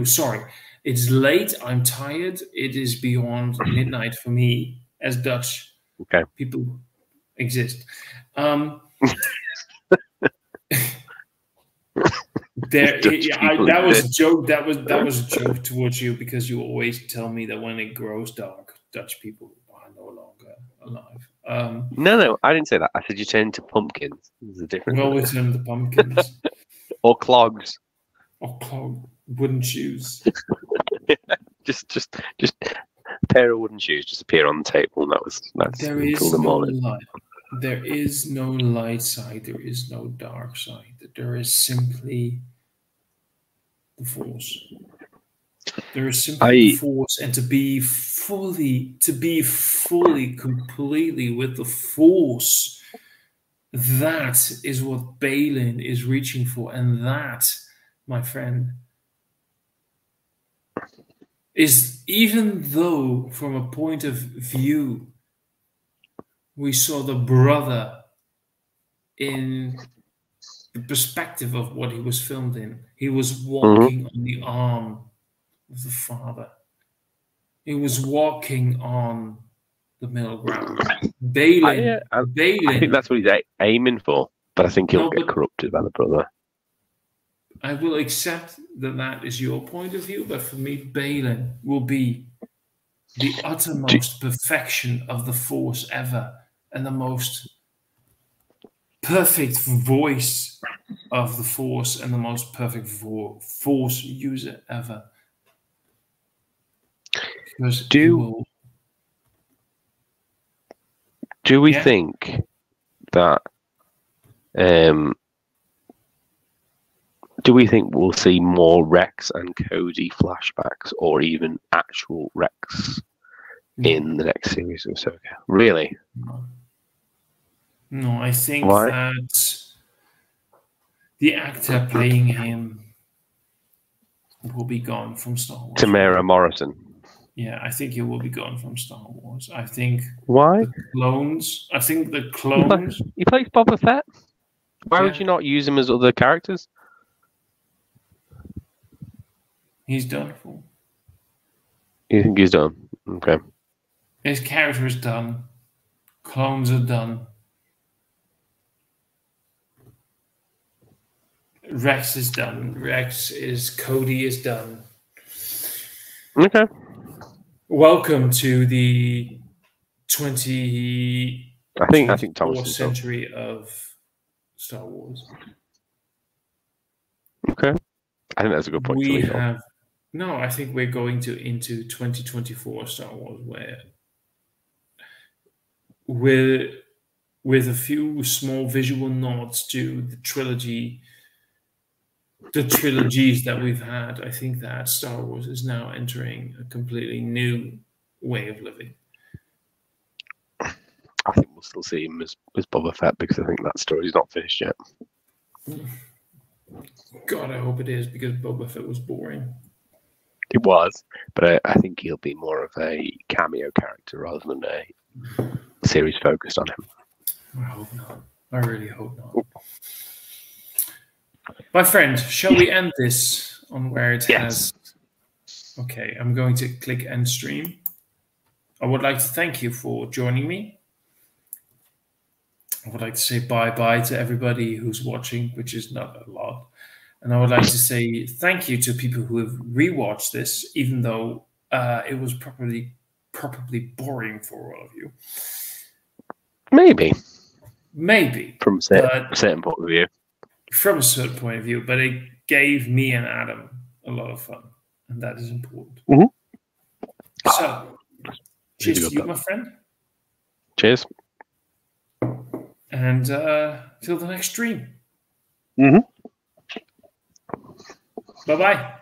Sorry, it's late. I'm tired. It is beyond midnight for me, as Dutch people exist. That was a joke. That was a joke towards you because you always tell me that when it grows dark, Dutch people are no longer alive. No, I didn't say that. I said you turn into pumpkins. There's a difference. We always turn into pumpkins. Or clogs. Or clog. Wooden shoes. just a pair of wooden shoes just appear on the table, and that's There is pull them no all in. light. There is no light side. There is no dark side. There is simply the Force. There is simply the Force, and to be fully, completely with the Force, that is what Balin is reaching for, and that, my friend, is, even though from a point of view we saw the brother in the perspective of what he was filmed in, he was walking on the arm of the father. He was walking on the middle ground. Balin, I think that's what he's aiming for, but I think he'll get corrupted by the brother. I will accept that that is your point of view, but for me, Balin will be the uttermost perfection of the Force ever, and the most perfect voice of the Force, and the most perfect Force user ever. Because do we think that do we think we'll see more Rex and Cody flashbacks, or even actual Rex in the next series of Ahsoka? Really? No, I think that the actor playing him will be gone from Star Wars. Tamara Morrison. Yeah, I think he will be gone from Star Wars. I think the clones. He plays Boba Fett. Why would you not use him as other characters? He's done for. You think he's done? Okay. His character is done. Clones are done. Rex is done. Cody is done. Okay. Welcome to the 24th century of Star Wars. Okay. I think that's a good point to leave on. No, I think we're going into 2024 Star Wars, where with a few small visual nods to the trilogies that we've had, I think that Star Wars is now entering a completely new way of living. I think we'll still see him as Boba Fett, because I think that story's not finished yet. God, I hope it is, because Boba Fett was boring. It was, but I think he'll be more of a cameo character rather than a series focused on him. I hope not. I really hope not. My friend, shall we end this on where it has? Okay, I'm going to click end stream. I would like to thank you for joining me. I would like to say bye-bye to everybody who's watching, which is not a lot. And I would like to say thank you to people who have rewatched this, even though it was probably boring for all of you. Maybe. From a certain point of view. From a certain point of view, but it gave me and Adam a lot of fun, and that is important. So, cheers to you, my friend. Cheers. And till the next stream. Mm-hmm. Bye-bye.